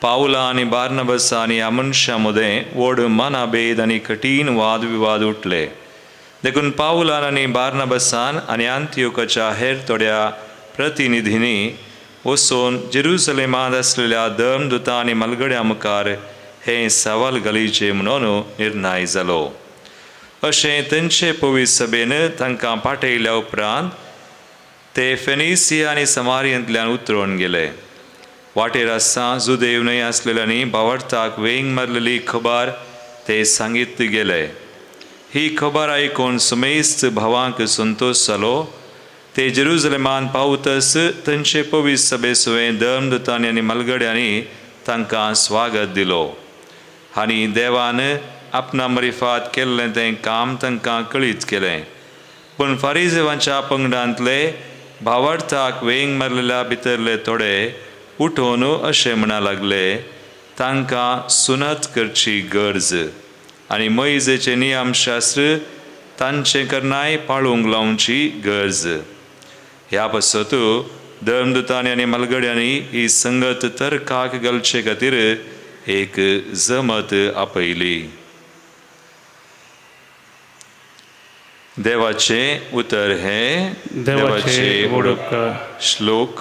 पावला आनी बार्नबासा आनी ह्या मनशां मदें व्हड मानाभेद आनी कठीण वाद विवाद उठले. देखून पावलान आनी बार्नबासान आनी अंतियोकाच्या हेर थोड्या प्रतिनिधींनी वचून जेरुसलेमांत आसलेल्या धर्मदुतां आनी मलगड्यां मुखार हे सवाल घालीचे म्हणून निर्णय जालो. अशें तांचे पवित्र सभेन तांकां पाठयल्या उपरांत ते फेनिसिया आनी समारियांतल्यान उतरून गेले. वाटेर आसता जुदेव न्हय आसलेल्यांनी भावार्थाक वेंग मारलेली खबर ते सांगीत गेले. ही खबर आयकून सुमेस्त भावांक संतोश जालो. ते जेरुसलेमान पावतच तांचे पवित्र सभे सुवें धर्मदुतांनी आनी मलगड्यांनी तांकां स्वागत दिलो आनी देवान आपणा मरिफात केल्लें तें काम तांकां कळीत केलें. पूण फारिजेवांच्या पंगडांतले भावार्थाक वेंग मारलेल्या भितरले थोडे उठून अशें म्हणा लागले, तांकां सुनत करची गरज आनी मोइजेचें नियमशास्त्र तांचे करनाय पाळूंक लावची गरज. ह्या पासत धर्मदुतांनी आनी मलगड्यांनी ही संगत तर्काक घालचे खातीर एक जमत आपयली. देवाचे उतर हे देवाचे ओडपकार. श्लोक.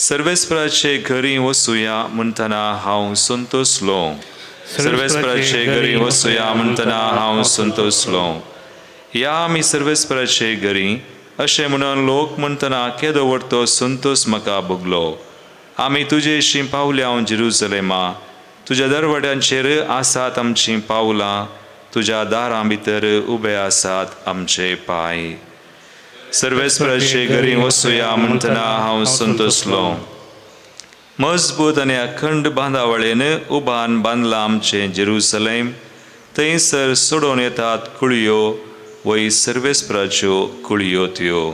सर्वेस्पराचे घरी वचुया म्हणटना हांव संतोषलो. सर्वेस्पराचे घरी वचुया म्हणटना हांव संतोषलो. या आमी सर्वेस्पराचे घरी अशें म्हणून लोक म्हणटना केदो व्हडतो संतोष म्हाका भोगलो. आमी तुजेशी पावल्या जेरुसलेमा. तुज्या दरवाड्यांचेर आसात आमचीं पावलां. तुज्या दारां भितर उबे आसात आमचे पाय. सर्वेस्पराचे घरी वचुया म्हणटना हांव संतोषलो. मजबूत आनी अखंड बांदावळेन उबान बांदलां आमचें जेरुसलेम. थंयसर सोडून येतात कुळयो वय सर्वेस्पराच्यो कुळयो त्यो.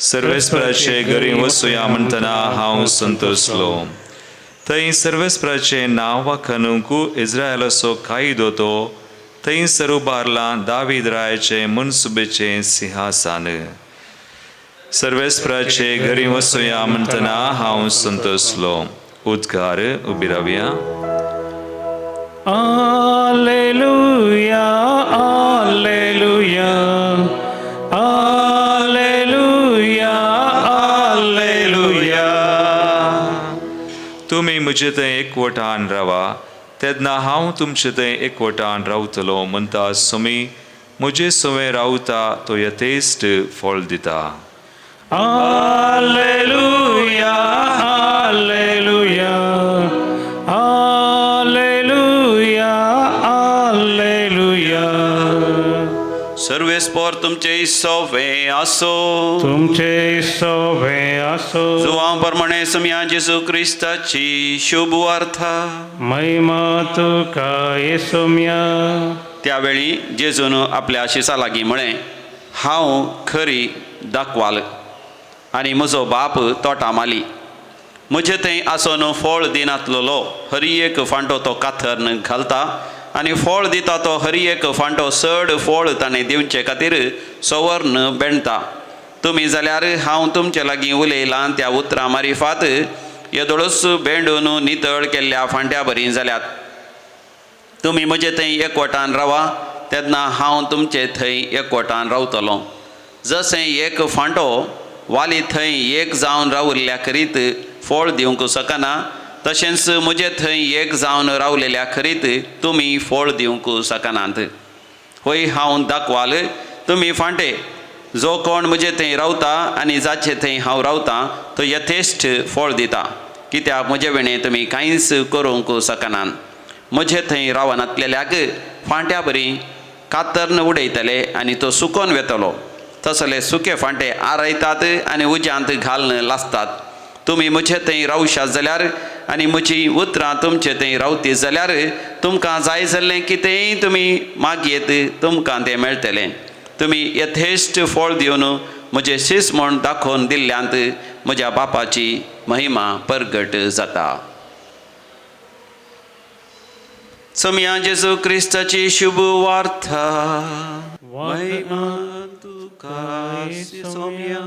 सर्वेस्पराचे घरी वचुया म्हणटना हांव संतोषलो. थंय सर्वेस्पराचें नांव वाखनूंक इस्रायलाचो कायदो तो थंयसर उबारलां दावीद रायाचें मनसुबेचें सिंहासन. सर्वेस्पराचे घरी वचुया म्हणटना हांव संतोषलो. उद्गार उबी रावया. Alleluia, alleluia, alleluia, alleluia. तुमी म्हजे थंय एकवटान रावा तेन्ना हांव तुमचे थंय एकवटान रावतलो म्हणटा सुमी म्हजे सवें रावता तो यथेश्ट फळ दिता. Alleluia, alleluia, alleluia, alleluia. सर्वेस्पर तुमचे सवे आसो. तुमचे सवे असो. जुवां प्रमाणे समया जेजू क्रिस्ताची शुभ वार्ता. महिमा तुका येसुम्या. त्यावेळी जेजून आपल्या शिसा लागीं म्हळें, हांव खरी दाखवाल आनी म्हजो बाप तोटा माली. म्हजे थंय आसोन फळ दिनातलो हरी एक फांटो तो काथर्न घालता आनी फळ दिता तो हरी एक फांटो चड फळ ताणें दिवचे खातीर सवर्ण बेणता. तुमी जाल्यार हांव तुमचे लागीं उलयलां त्या उतरां मारिफात येदोळस बेंडून नितळ केल्ल्या फांट्या बरीं जाल्यात. तुमी म्हजे थंय एकवटान रावा तेन्ना हांव तुमचे थंय एकवटान रावतलों. जशें एक फांटो वाली थंय एक जावन रावल्ल्या करीत फळ दिवंक शकना तशेंच म्हजे थंय एक जावन रावलेल्या करीत तुमी फळ दिवंक शकनात. होय हांव दाखवाल तुमी फांटे. जो कोण म्हजे थंय रावता आनी जाचे थंय हांव रावतां तो यथेश्ट फळ दिता, कित्याक म्हजे वेळें तुमी कांयच करूंक शकनात. म्हजे थंय रावनासलेल्याक फांट्या बरी कातर्न उडयतले आनी तो सुकोवन वेतलो. तसले सुके फांटे आरयतात आनी उज्यांत घालन लासतात. तुमी म्हजे थंय रावशात जाल्यार आनी म्हजी उतरां तुमचे थंय रावती जाल्यार तुमकां जाय जाल्लें कितेंय तुमी मागयेत तुमकां तें मेळटलें. तुमी यथेश्ट फळ दिवन म्हजें शीस म्हूण दाखोवन दिल्ल्यांत म्हज्या बापाची महिमा परगट जाता. सोम्या जेजू क्रिस्ताची शुभ वार्ता. महिमा तुका सोम्या.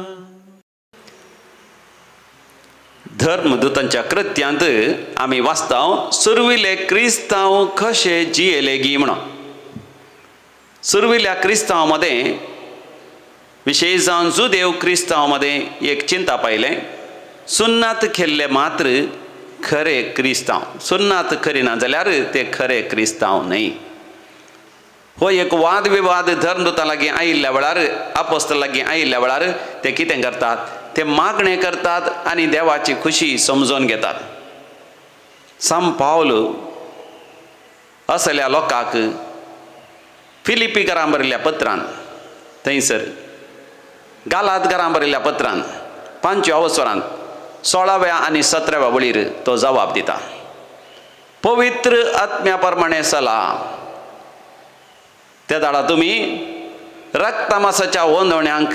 धर्मदूतांच्या कृत्यांत आमी वाचताव सुरविले क्रिस्तांव कशे जियेले गी म्हणून. सुरविल्या क्रिस्तांवामध्ये विशेष जावन जुदेव क्रिस्तांवामध्ये एक चिंता पाहिले. सुन्नात केल्ले मात्र खरे क्रिस्तांव. सुन्नात करिना जाल्यार ते खरे क्रिस्तांव न्हय. हो एक वाद विवाद धर्मदूता लागीं आयिल्ल्या वेळार अपोस्तला लागीं आयिल्ल्या वेळार ते कितें करतात, ते मागणे करतात आनी देवाची खुशी समजून घेतात. सांत पावल असल्या लोकांक फिलिपीकारांक बरयल्ल्या पत्रांत, थंयसर गालातकारांक बरयल्ल्या पत्रांत 5व्या वसरांत 16व्या आनी 17व्या वळीर तो जबाब दिता. पवित्र आत्म्या प्रमाणे चला. त्या दाडा तुमी रक्तमासाच्या वंदवण्यांक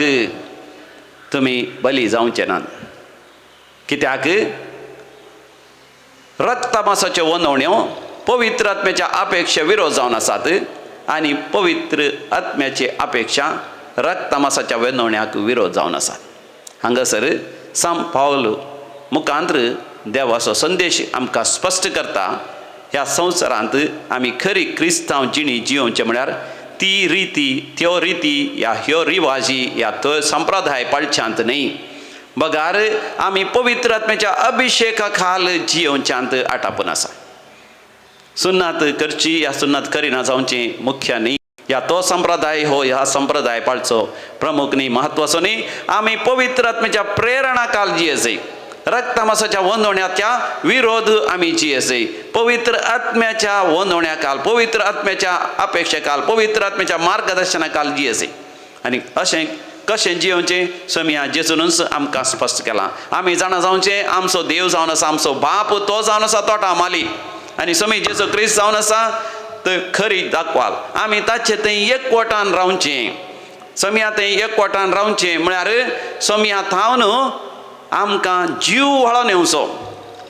तुमी बली जावचे नात. कित्याक रक्तमासाच्यो वंदवण्यो पवित्र आत्म्याच्या अपेक्षा विरोध जावन आसात आनी पवित्र आत्म्याची अपेक्षा रक्तमासाच्या वंदवण्याक विरोध जावन आसात. हांगासर सांत पावल मुखांत्र देवाचो संदेश आमकां स्पश्ट करता. ह्या संवसारांत आमी खरी क्रिस्तांव जिणी जियोवचे म्हळ्यार ती रिती, त्यो रिती या ह्यो रिवाजी या तो संप्रदाय पाळच्यांत न्ही, बगार आमी पवित्र आत्म्याच्या अभिषेका खाल जियोवच्यांत आटापून आसा. सुन्नात करची या सुन्नात करिना जावचें मुख्य न्ही, या तो संप्रदाय हो ह्या संप्रदाय पाळचो प्रमुख न्ही, म्हत्वाचो न्ही. आमी पवित्र आत्म्याच्या प्रेरणा काल जियेचे. रक्तमासाच्या वंदवण्याच्या विरोध आमी जियेचे. पवित्र आत्म्याच्या वंदवण्या काल, पवित्र आत्म्याच्या अपेक्षे काल, पवित्र आत्म्याच्या मार्गदर्शना काल जियेचे. आनी अशें कशें जियोवचें सोम्या जेजूनच आमकां स्पश्ट केलां. आमी जाणा जावचें आमचो देव जावन आसा, आमचो बाप तो जावन आसा तोटा माली, आनी सोमी जेजू क्रिस्त जावन आसा तो खरी दाखवाल. आमी ताचे थंय एकवटान रावचें. सोम्या थंय एकवटान रावचें म्हळ्यार सोम्या थावन आमकां जीव वळोन येवचो,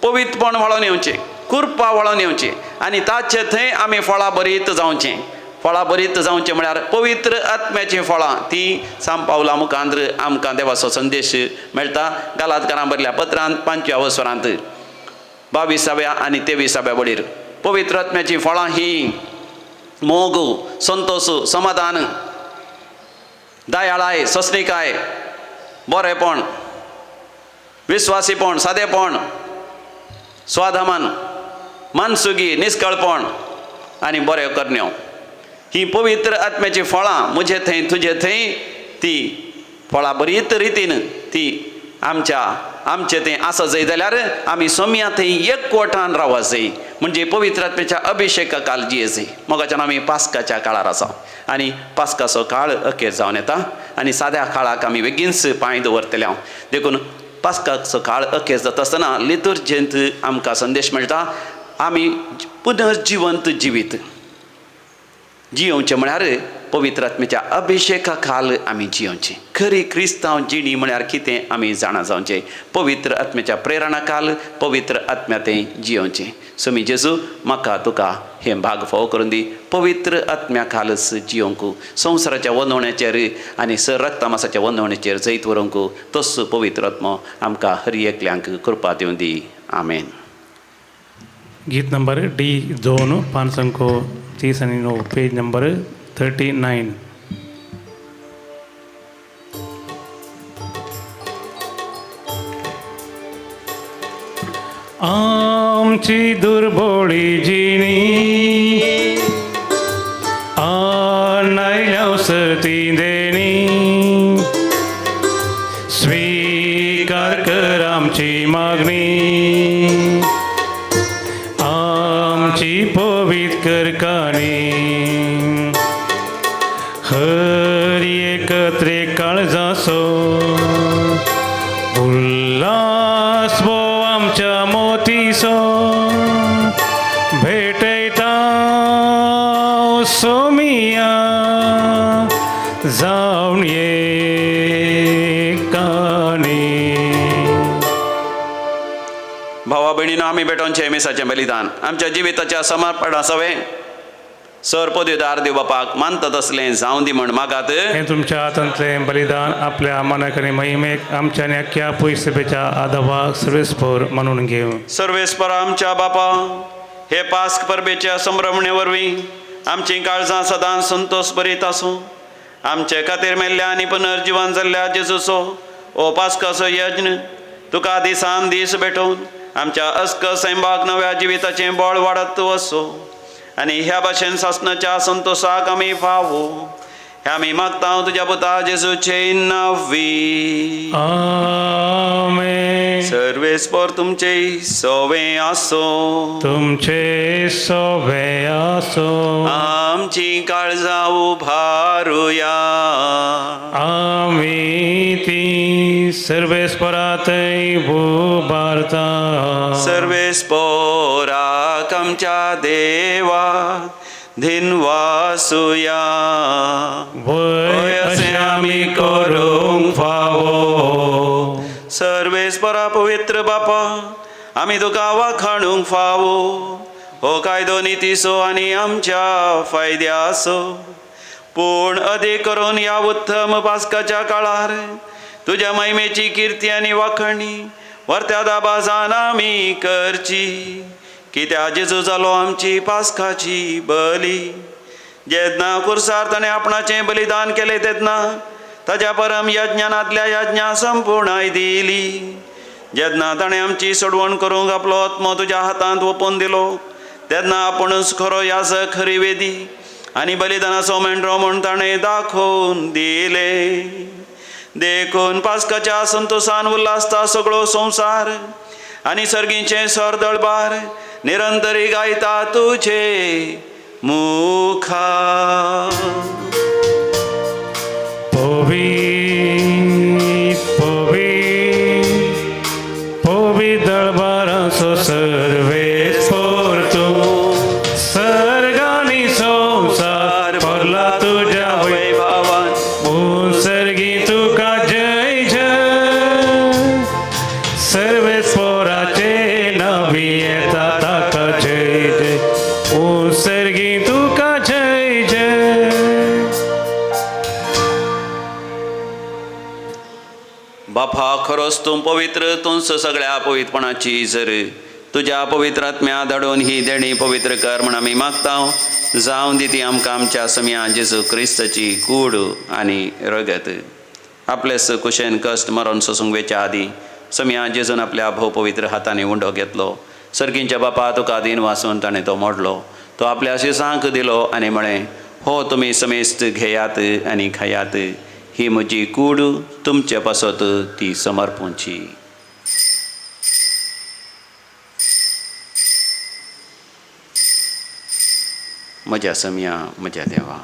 पवित्रपण वळोन येवचें, कृपा वळोन येवची आनी ताचे थंय आमी फळां बरीत जावचें. फळां बरीत जावचें म्हळ्यार पवित्र आत्म्याचीं फळां ती सांत पावला मुखांत्र आमकां देवाचो संदेश मेळटा. गालातकारांक बरयल्ल्या पत्रांत 5व्या वसरांत 22व्या आनी 23व्या वळीर पवित्र आत्म्याचीं फळां ही मोग, संतोष, समाधान, दयाळाय, सस्निकाय, बरेपण, विश्वासीपण, सादेपण, स्वाधमान, मनसुगी, निश्कळपण आनी बऱ्यो करण्यो ही पवित्र आत्म्याची फळां म्हजे थंय तुजे थंय ती फळां बरीत रितीन ती आमचे थंय आसा जाय जाल्यार आमी सोम्या थंय एकवटान रावूं जाय. म्हणजे पवित्र आत्म्याच्या अभिषेका काल जियेचे. मोगाच्यान आमी पास्काच्या काळार आसा आनी पास्काचो काळ अखेर जावन येता आनी साद्या काळाक आमी बेगीनच पांय दवरतले. देखून पास्काचो काळ अखेर जाता आसतना लितुर्जेंत आमकां संदेश मेळटा आमी पुनर्जिवंत जिवीत जियोवचें म्हळ्यार पवित्र आत्म्याच्या अभिषेका खाल आमी जियोवचें. खरी क्रिस्तांव जिणी म्हळ्यार कितें आमी जाणा जावचें. पवित्र आत्म्याच्या प्रेरणा काल पवित्र आत्म्यातें जियोवचें. सोमी जेजू म्हाका तुका हें भाग फोव करून दी. पवित्र आत्म्या खालच जियोंक संवसाराच्या वंदवण्याचेर आनी रक्तमासाच्या वंदवण्याचेर जैत व्हरूंक तोच पवित्र आत्मो आमकां हर एकल्यांक कृपा दिवं दी. आमेन. गीत नंबर D2 539 पेज नंबर 39. आमची दुर्बळी जिणी आणायल्या सर्ती देणी स्वीकार कर आमची मागणी आमची पवित्र काणी हरी एकत्रे काळजासो उल्हास भो आमच्या मोतीसो भेटयता सोमिया जावन ये काणी. भाव भयणीनो आमी भेटोवचें मिसाचें बलिदान आमच्या जिविताच्या समर्पणा सवे सर पदवीदार देव बापाक मानता तसलें जावं दी म्हण मागात हे तुमच्या हातांतलें बलिदान आपल्या मनाक आनी महिमेक आमच्या आनी अख्ख्या पयसभेच्या आदावाक सर्वेस्पर म्हणून घेव. सर्वेस्पर आमच्या बापा हे पास्क परबेच्या संभ्रमणे वरवीं आमची काळजां सदां संतोष बरीत आसूं. आमचे खातीर मेल्ल्या आनी पुनर्जिवन जाल्ल्या जेजूचो ओ पास्काचो यज्ञ तुका दिसान दीस भेटोवन आमच्या अस्क सैंबाक नव्या जिविताचें बळ वाडत वचो आनी ह्या भाशेन सासणाच्या संतोषाक आमी फावो. हे आमी मागता तुज्या पुता जेजूचे नांवी. आमेन. सर्वेस्पर तुमचे सवे आसो. तुमचे सोबे आसो. आमची काळजां उभारुया. आमी ती सर्वेस्परातय उबारता. सर्वेस्पराक आमच्या देवा धिनवासुया. वय अशें आमी करूंक फावो. सर्वेस्परा पवित्र बापा आमी तुका वाखाणूंक फावो. हो कायदो नितीसो आनी आमच्या फायद्याचो. पूण अदीक करून ह्या उत्तम पास्काच्या काळार तुज्या महिमेची कीर्ती आनी वाखणी वर्त्या दाबाजान आमी करची. कित्या जेजू जालो आमची पास्काची बली. जेन्ना कुर्सार ताणें आपणाचें बलिदान केलें तेन्ना ताच्या परम यज्ञानांतल्या यज्ञा संपूर्णाय दिली. जेन्ना ताणें आमची सोडवण करूंक आपलो आत्मो तुज्या हातांत ओपून दिलो तेन्ना आपुणूच खरो याजक खरी वेदी आनी बलिदानाचो मेंढरो म्हूण ताणें दाखोवन दिले. देखून पास्काच्या संतोषान उल्हासता सगळो संवसार आनी सर्गीचे सर दळबार निरंतरी गायता तुझे मुखा. पोवी दळबाराचो सर्वेस्पर तूं. सर्गानी संसार भरला तुज्या वैभवान. सर्गी तुका जय जय. सर्वेस्पराचे नावी येता ताका जय जय. सर्गी तुका जय जय. बापा खरोच तूं पवित्र. तूंच सगळ्या पवित्रपणाची झर. तुज्या पवित्र आत्म्या धाडून ही देणी पवित्र कर म्हण आमी मागता. जावं दी ती आमकां आमच्या समिया जेजू क्रिस्ताची कूड आनी रगत. आपलेस कुशेन कश्ट मरण सोसूंक वेच्या आदी समिया जेजून आपल्या भोव पवित्र हातांनी उंडो घेतलो. सर्गींच्या बापा तुका दिन वाचून ताणें तो मोडलो. तो आपल्या शिसांक दिलो आनी म्हळें हो तुमी समेस्त घेयात आनी खायात. ही म्हजी कूड तुमचे पासत ती समर्पूंची. म्हज्या समिया म्हज्या देवा.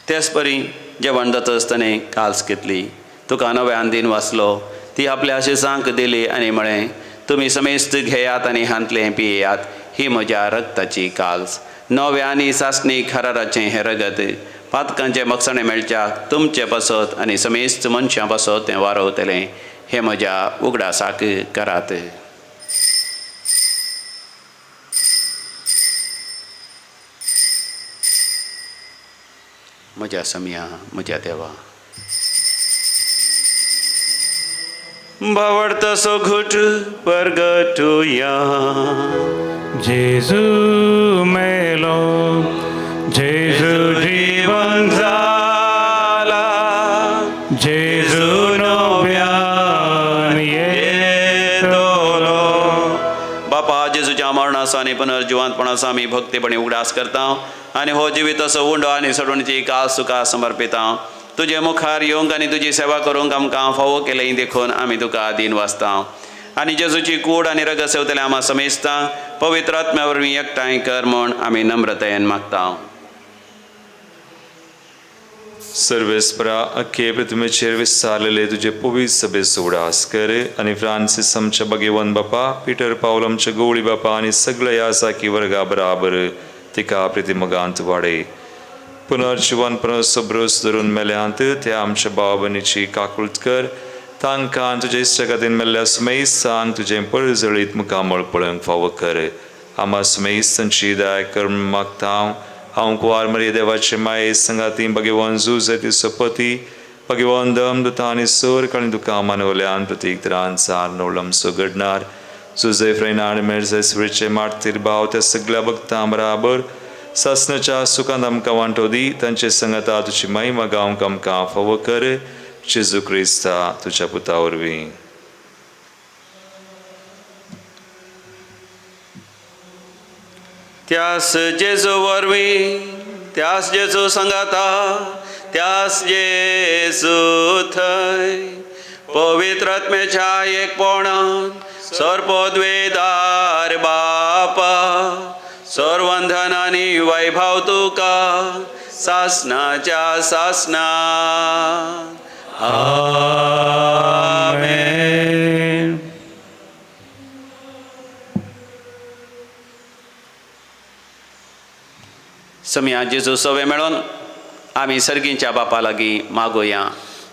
तेच परी जेवण जाता आसतना काल्स घेतली. तुका नव्यान दिन वाचलो. ती आपल्या शिसांक दिली आनी म्हळें तुमी समेस्त घेयात आनी हांतलें पियेयात. ही म्हज्या रक्ताची काल्स. नव्या आनी सासणी खराराचें हें रगत पातकांचे मखसणे मेळच्याक तुमचे पासत आनी समेस्त मनशां पासत तें वारवतलें. हे म्हज्या उगडासाक करात. म्हज्या समिया म्हज्या देवा. भावडतसो घुट परगटुया. जेजू मेलो. जेजू जीवन जाला. जेजू नव्यान येतलो. बापा जेजूच्या मरणाचो आनी पुनर्जिवंतपणाचो आमी भक्तीपणी उगडास करता आनी हो जिविताचो उंडो आनी सोडवणीची कास तुका समर्पिता. तुजे मुखार येवंक आनी तुजी सेवा करूंक आमकां फावो केलें देखून आमी तुका दिन वाचता आनी जेजूची कूड आनी रगत सेवतले आम्हा समेजता. पवित्र आत्म्या वरवीं एकठांय कर म्हूण आमी नम्रतायेन मागता. सर्वेस्परा अख्खे पृथ्वीचेर विस्तारलेले तुझे पवित्र सभेचो उडास कर आनी फ्रांसीस आमच्या भगेवन बापा, पीटर पावल आमच्या गवळी बापा आनी सगळ्या यासाकी वर्गा बराबर तिका प्रतिमगांत वाडय. पुनर्जीवनपणाचो ब्रोस धरून मेल्यांत त्या आमच्या भाव भयणीची काकुळट कर. तांकां तुजे इश्टगतीन मेल्ल्या सुमेसांक तुजें पळजळीत मुखामळ पळोवंक फावो कर आमा सुमेसांची दया कर मागतां हांव कुंवार मरी देवाचे माये संगाती भगवान जुजे ती सपती भगवान दम दुता आनी सोर कळी तुका मानवल्यान प्रतीक तरान सार नवळम सुगडणार जुजे फ्रेनार मेर्जेसवरीचे मार्तीर भाव त्या सगळ्या भक्तां बराबर ससनाच्या सुखांत आमकां वांटो दी तांचे संगता तुजी महिमा गावंक आमकां फावो कर जेजू क्रिस्ता तुज्या पुता वरवीं त्यास जेजू वरवीं त्यास जेजू संगाता त्यास जेजू थंय पवित्र आत्म्याच्या एकपणान सर्पोद्वेदार बापा सर्वंधन आनी वैभव तुका सासनाच्या सासना आमेन. समया जेजू सवे मेळोन आमी सर्गींच्या बापा लागीं मागोया.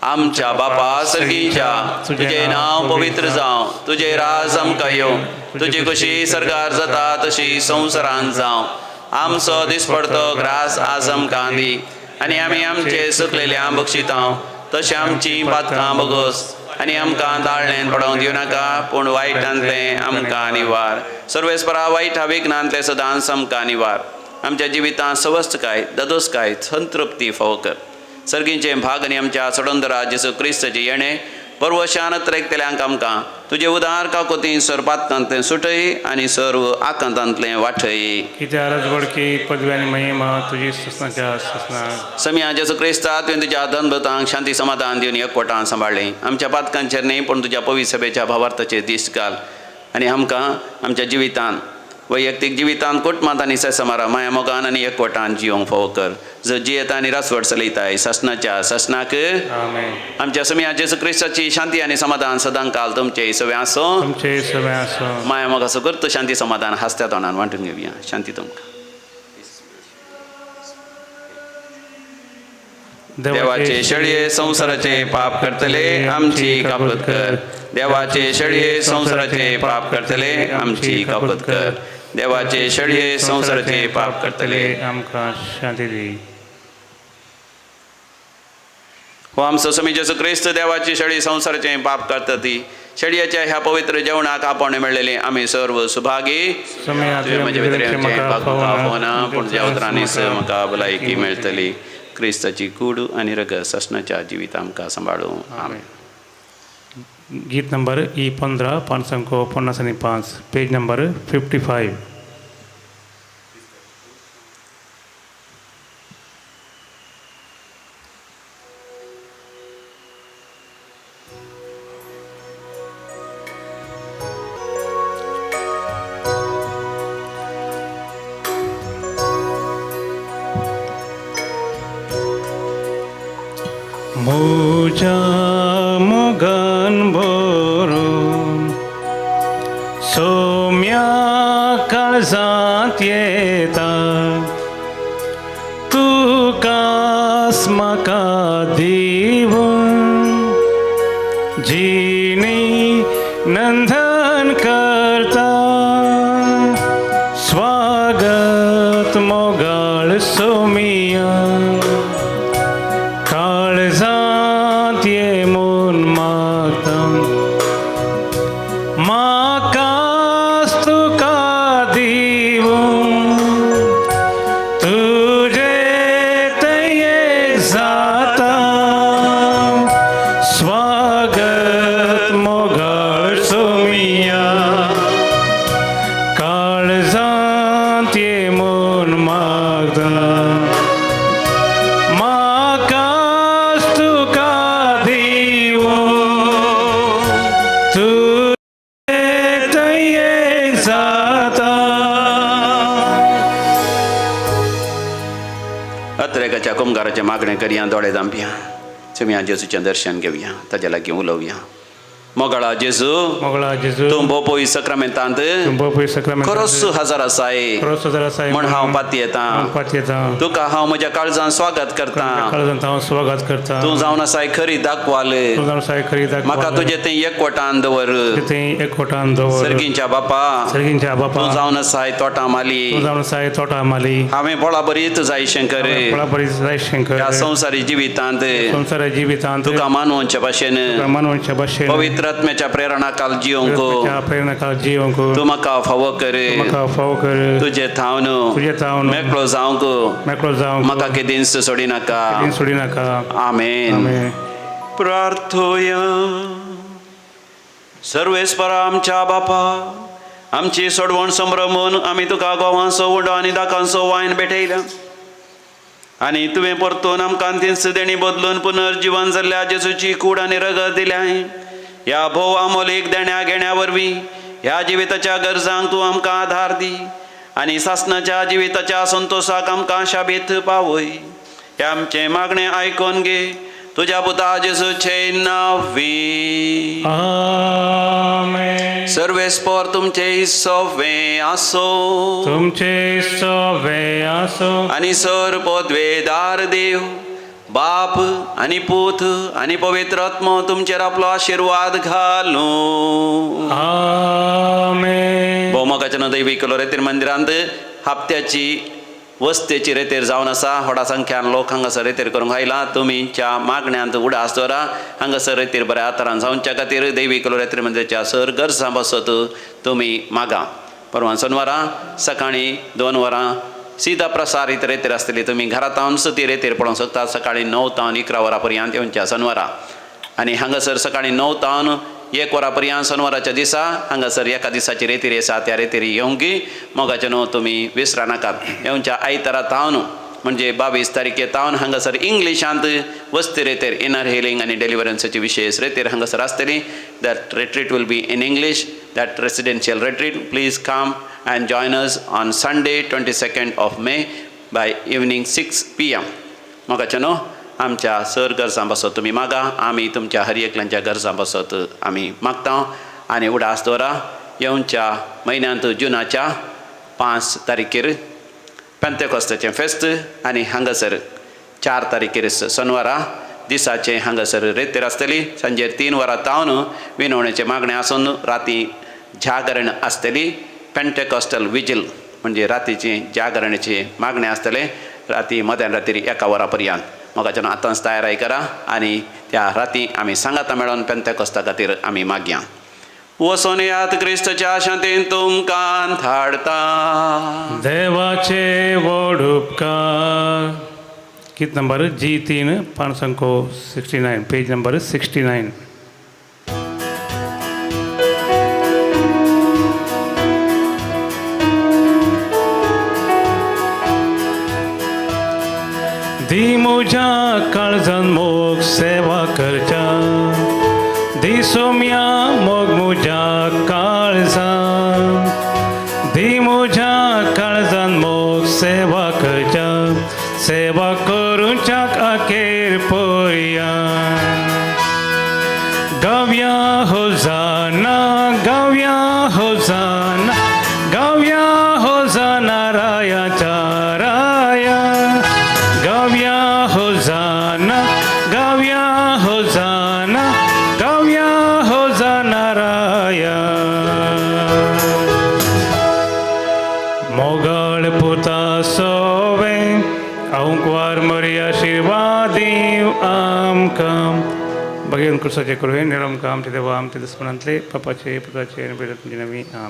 आमच्या बापा सर्गींच्या तुझे नांव पवित्र जावं तुझे राज आमकां येवं तुजी कशी सरकार जाता तशी संवसारांत जावं आमचो दिसपडतो ग्रास आज आमकां दी आनी आमी आमचे सुकलेल्या बक्षितांव तशें आमची पातकां बगोस आनी आमकां दाळणेन पडोवंक दिवं नाका पूण वायटांतलें आमकां निवार. सर्वेस्परा वायटा विघ्नांतले सदांच आमकां निवार. आमच्या जिवितांत सवस्थकाय ददोसकाय संतृप्ती फावो कर. सर्गींचे भाग आनी आमच्या सडोंदरा जेजू क्रिस्ताचे येणे परवशान त्रेकतेल्यांक आमकां तुजे उदार काकोती सरपातांतलें सुटय आनी सर्व आकांतांतलें वाठय. कित्या राजवडकी पदवी आनी महिमा तुजी ससनाच्या ससनाक समया जेजू क्रिस्ता तुवें तुज्या धनभतांक शांती समाधान दिवन एकवटान सांबाळ्ळें. आमच्या पातकांचेर न्ही पूण तुज्या पवित्र सभेच्या भावार्थाचेर दीस घाल आनी आमकां आमच्या जिवितांत वैयक्तीक जिवितांत कुटुंबांत आनी ससमारा माया मोगान आनी एकवटान जियोंक फावो कर. जो जियेता आनी रासवड चलयताय ससनाच्या ससनाक आमेन. आमच्या समया जेजू क्रिस्ताची शांती आनी समाधान सदां काल तुमचे सगळे आसो. तुमचे सगळे आसो. माया मोगाचो करतो शांती समाधान हास्त्या तोंडान वांटून घेवया. शांती तुमकां. देवाचे शेळये संसाराचे पाप करतले आमची कापत कर. देवाचे शेळये संसाराचे पाप करतले आमची कापत कर. देवाचे शेळये संसाराचे पाप करतले आमकां शांती दी. हो आमचो समी जेजू क्रिस्त देवाची शेळी संसाराचे पाप करता ती शेळयेच्या ह्या पवित्र जेवणाक आपण मेळलेले आमी सर्व सुभागी. म्हजे भितर म्हाका पूण ज्या उतरांनीच म्हाका भलायकी मेळटली. क्रिस्ताची कूड आनी रगत ससनाच्या जिवीत आमकां सांबाळूं. आमेन. गीत नंबर E15 555 पेज नंबर 55. मोजा मोगन भरून सोम्या काळजांत येता तुकास म्हाका दिवून जिणी नंदन करता. स्वागत मोगाळ सोमिया काळजांत ये म्हूण मागता. म्हाकाच तुका दिवून तुजे तये जाता. स्वागत मोगाळ सोमिया काळजांत ये म्हूण मागता. अत्रेकाच्या कुंभाराचे मागणे करया दोळे दांपया. समया जेजूचें दर्शन घेवया ताच्या लागीं उलोवया. मोगळा जेजू मोगळा जेजू तूं भोवपोई सक्रामेंतांत तुंबोपी सक्रामेंत खरोच हजर आसाय खरोच हजार आसा म्हण हांव पाती येता पाती येता तुका हांव म्हज्या काळजान स्वागत करता काळजांत हांव स्वागत करता तूं जावन आसाय खरी दाखवाल तूं जावन आसाय खरी म्हाका तुजें तें एकवटान दवर थंय एकवटान दवर सर्गींच्या बापा सर्गींच्या बापा तूं जावन आसाय तोटा माली तूं जावन आसाय तोटा माली हांवें बळा बरीत जाय शंकर बळा बरी जाय शंकर ह्या संवसारी जिवितांत संसार जिवितांत तुका मानवच्या भाशेन मानवांच्या भाशेन पवित्र आत्म्याच्या प्रेरणा काल जिवंक प्रेरणा काल जिवंक तूं म्हाका फावो कर म्हाका फाव कर तुजें थावन तुजें थावन मेकळो जावंक मेकळो जावंक म्हाका केदींच सोडी नाका केदीं सोडी नाका आमेन आमेन प्रार्थोया सर्वेस्परा आमच्या बापा आमची सोडवण संभ्रमून आमी तुका गोवांचो उंडो आनी दाकांचो वायन भेटयल्या आनी तुवें परतून आमकां तिन्स देणी बदलून पुनर्जीवन जाल्ल्या जेजूची कूड आनी रगत दिल्याय ह्या भोव आमोलीक देण्या घेण्या वरवीं ह्या जिविताच्या गरजांक तूं आमकां आधार दी आनी सासणाच्या जिविताच्या संतोशाक आमकां शाबीत पावय हे आमचें मागणें आयकून घे तुज्या पुता जेजूचे नांवी आमेन सर्वेस्पर तुमचे सवे आसो तुमचे सवे आसो आनी सर पदवेदार देव बाप आनी पूत आनी पवित्र आत्मो तुमचेर आपलो आशिर्वाद घालूं आमेन भौमकाच्या दैवीक लोरेतीर मंदिरांत हप्त्याची वस्तेची रेतेर जावन आसा व्हडा संख्यान लोक हांगासर रेतेर करूंक आयला तुमच्या मागण्यांत उडास दवरा हांगासर रेतेर बऱ्या तरान जावच्या खातीर दैवीक लोरेतीर मंदिराच्या सर गरजा बसत तुमी मागा परवां शेनवारा सकाळीं 2 वरां सीधा प्रसारीत रेतेर आसतली तुमी घरांत ती रेतेर पळोवंक शकता सकाळीं 9 तावन 11 वरां पर्यंत येवच्या शेनवारा आनी हांगासर सकाळीं 9 तावन 1 वरां पर्यंत शेनवाराच्या दिसा हांगासर एका दिसाची रेतीर आसा त्या रेतीर येवंक मोगाचे न्हू तुमी विसरा नाकात येवच्या आयतारा तावन म्हणजे 22 तारीखे तावन हांगासर इंग्लिशांत वस्ती रेतेर इनर हिलिंग आनी डेलिव्हरन्साची विशेष रेतेर हांगासर आसतली that retreat will be in English that residential retreat please come and join us on Sunday 22nd of May by evening 6 p.m. मोगाचेनो आमच्या सर गरजां बसत तुमी मागा आमी तुमच्या हर एकल्यांच्या गरजां बसत आमी मागता आनी उडास दवरा येवच्या म्हयन्यांत जुनाच्या 5 तारखेर पेंतेकोस्ताचें फेस्त आनी हांगासर 4 तारखेर शेनवारा दिसाचें हांगासर रेतेर आसतली सांजेर 3 वरां तावन विनवणेचें मागणें आसून राती जागरण आसतली पेंटेकॉस्टल विजील म्हणजे रातीची जागरणाची मागणी आसतले राती मध्यान रात्री 1 वरां पर्यंत मोगाच्यान आतांच तयाराय करा आनी त्या राती आमी सांगाता मेळोन पेंटेकॉस्ता खातीर आमी मागया वचून यात क्रिस्ताच्या शांतीन तुमकां धाडटा देवाचे व्हड उपकार गीत नंबर G3 पानसंको 69 पेज नंबर 69 दी म्हज्या काळजान मोग सेवा करच्या दी सोम्या मोग म्हज्या काळजान दी म्हज्या काळजान मोग सेवा करच्या सेवा करूच्या अखेर पर्यंत गावया होजाना गावया होजाना गावया होजाना रायाच्या राया गावया होजाना गावया होजाना गावया होजाना राया मोगळ पुता सोवे औंकवार मरी आशिर्वाद दिव आमकां भगवान कृष्णाचे करुवे निरंकाम आमचे देवा आमचे दुस्मनांतले पापाचे पुताचे आनी नवी आम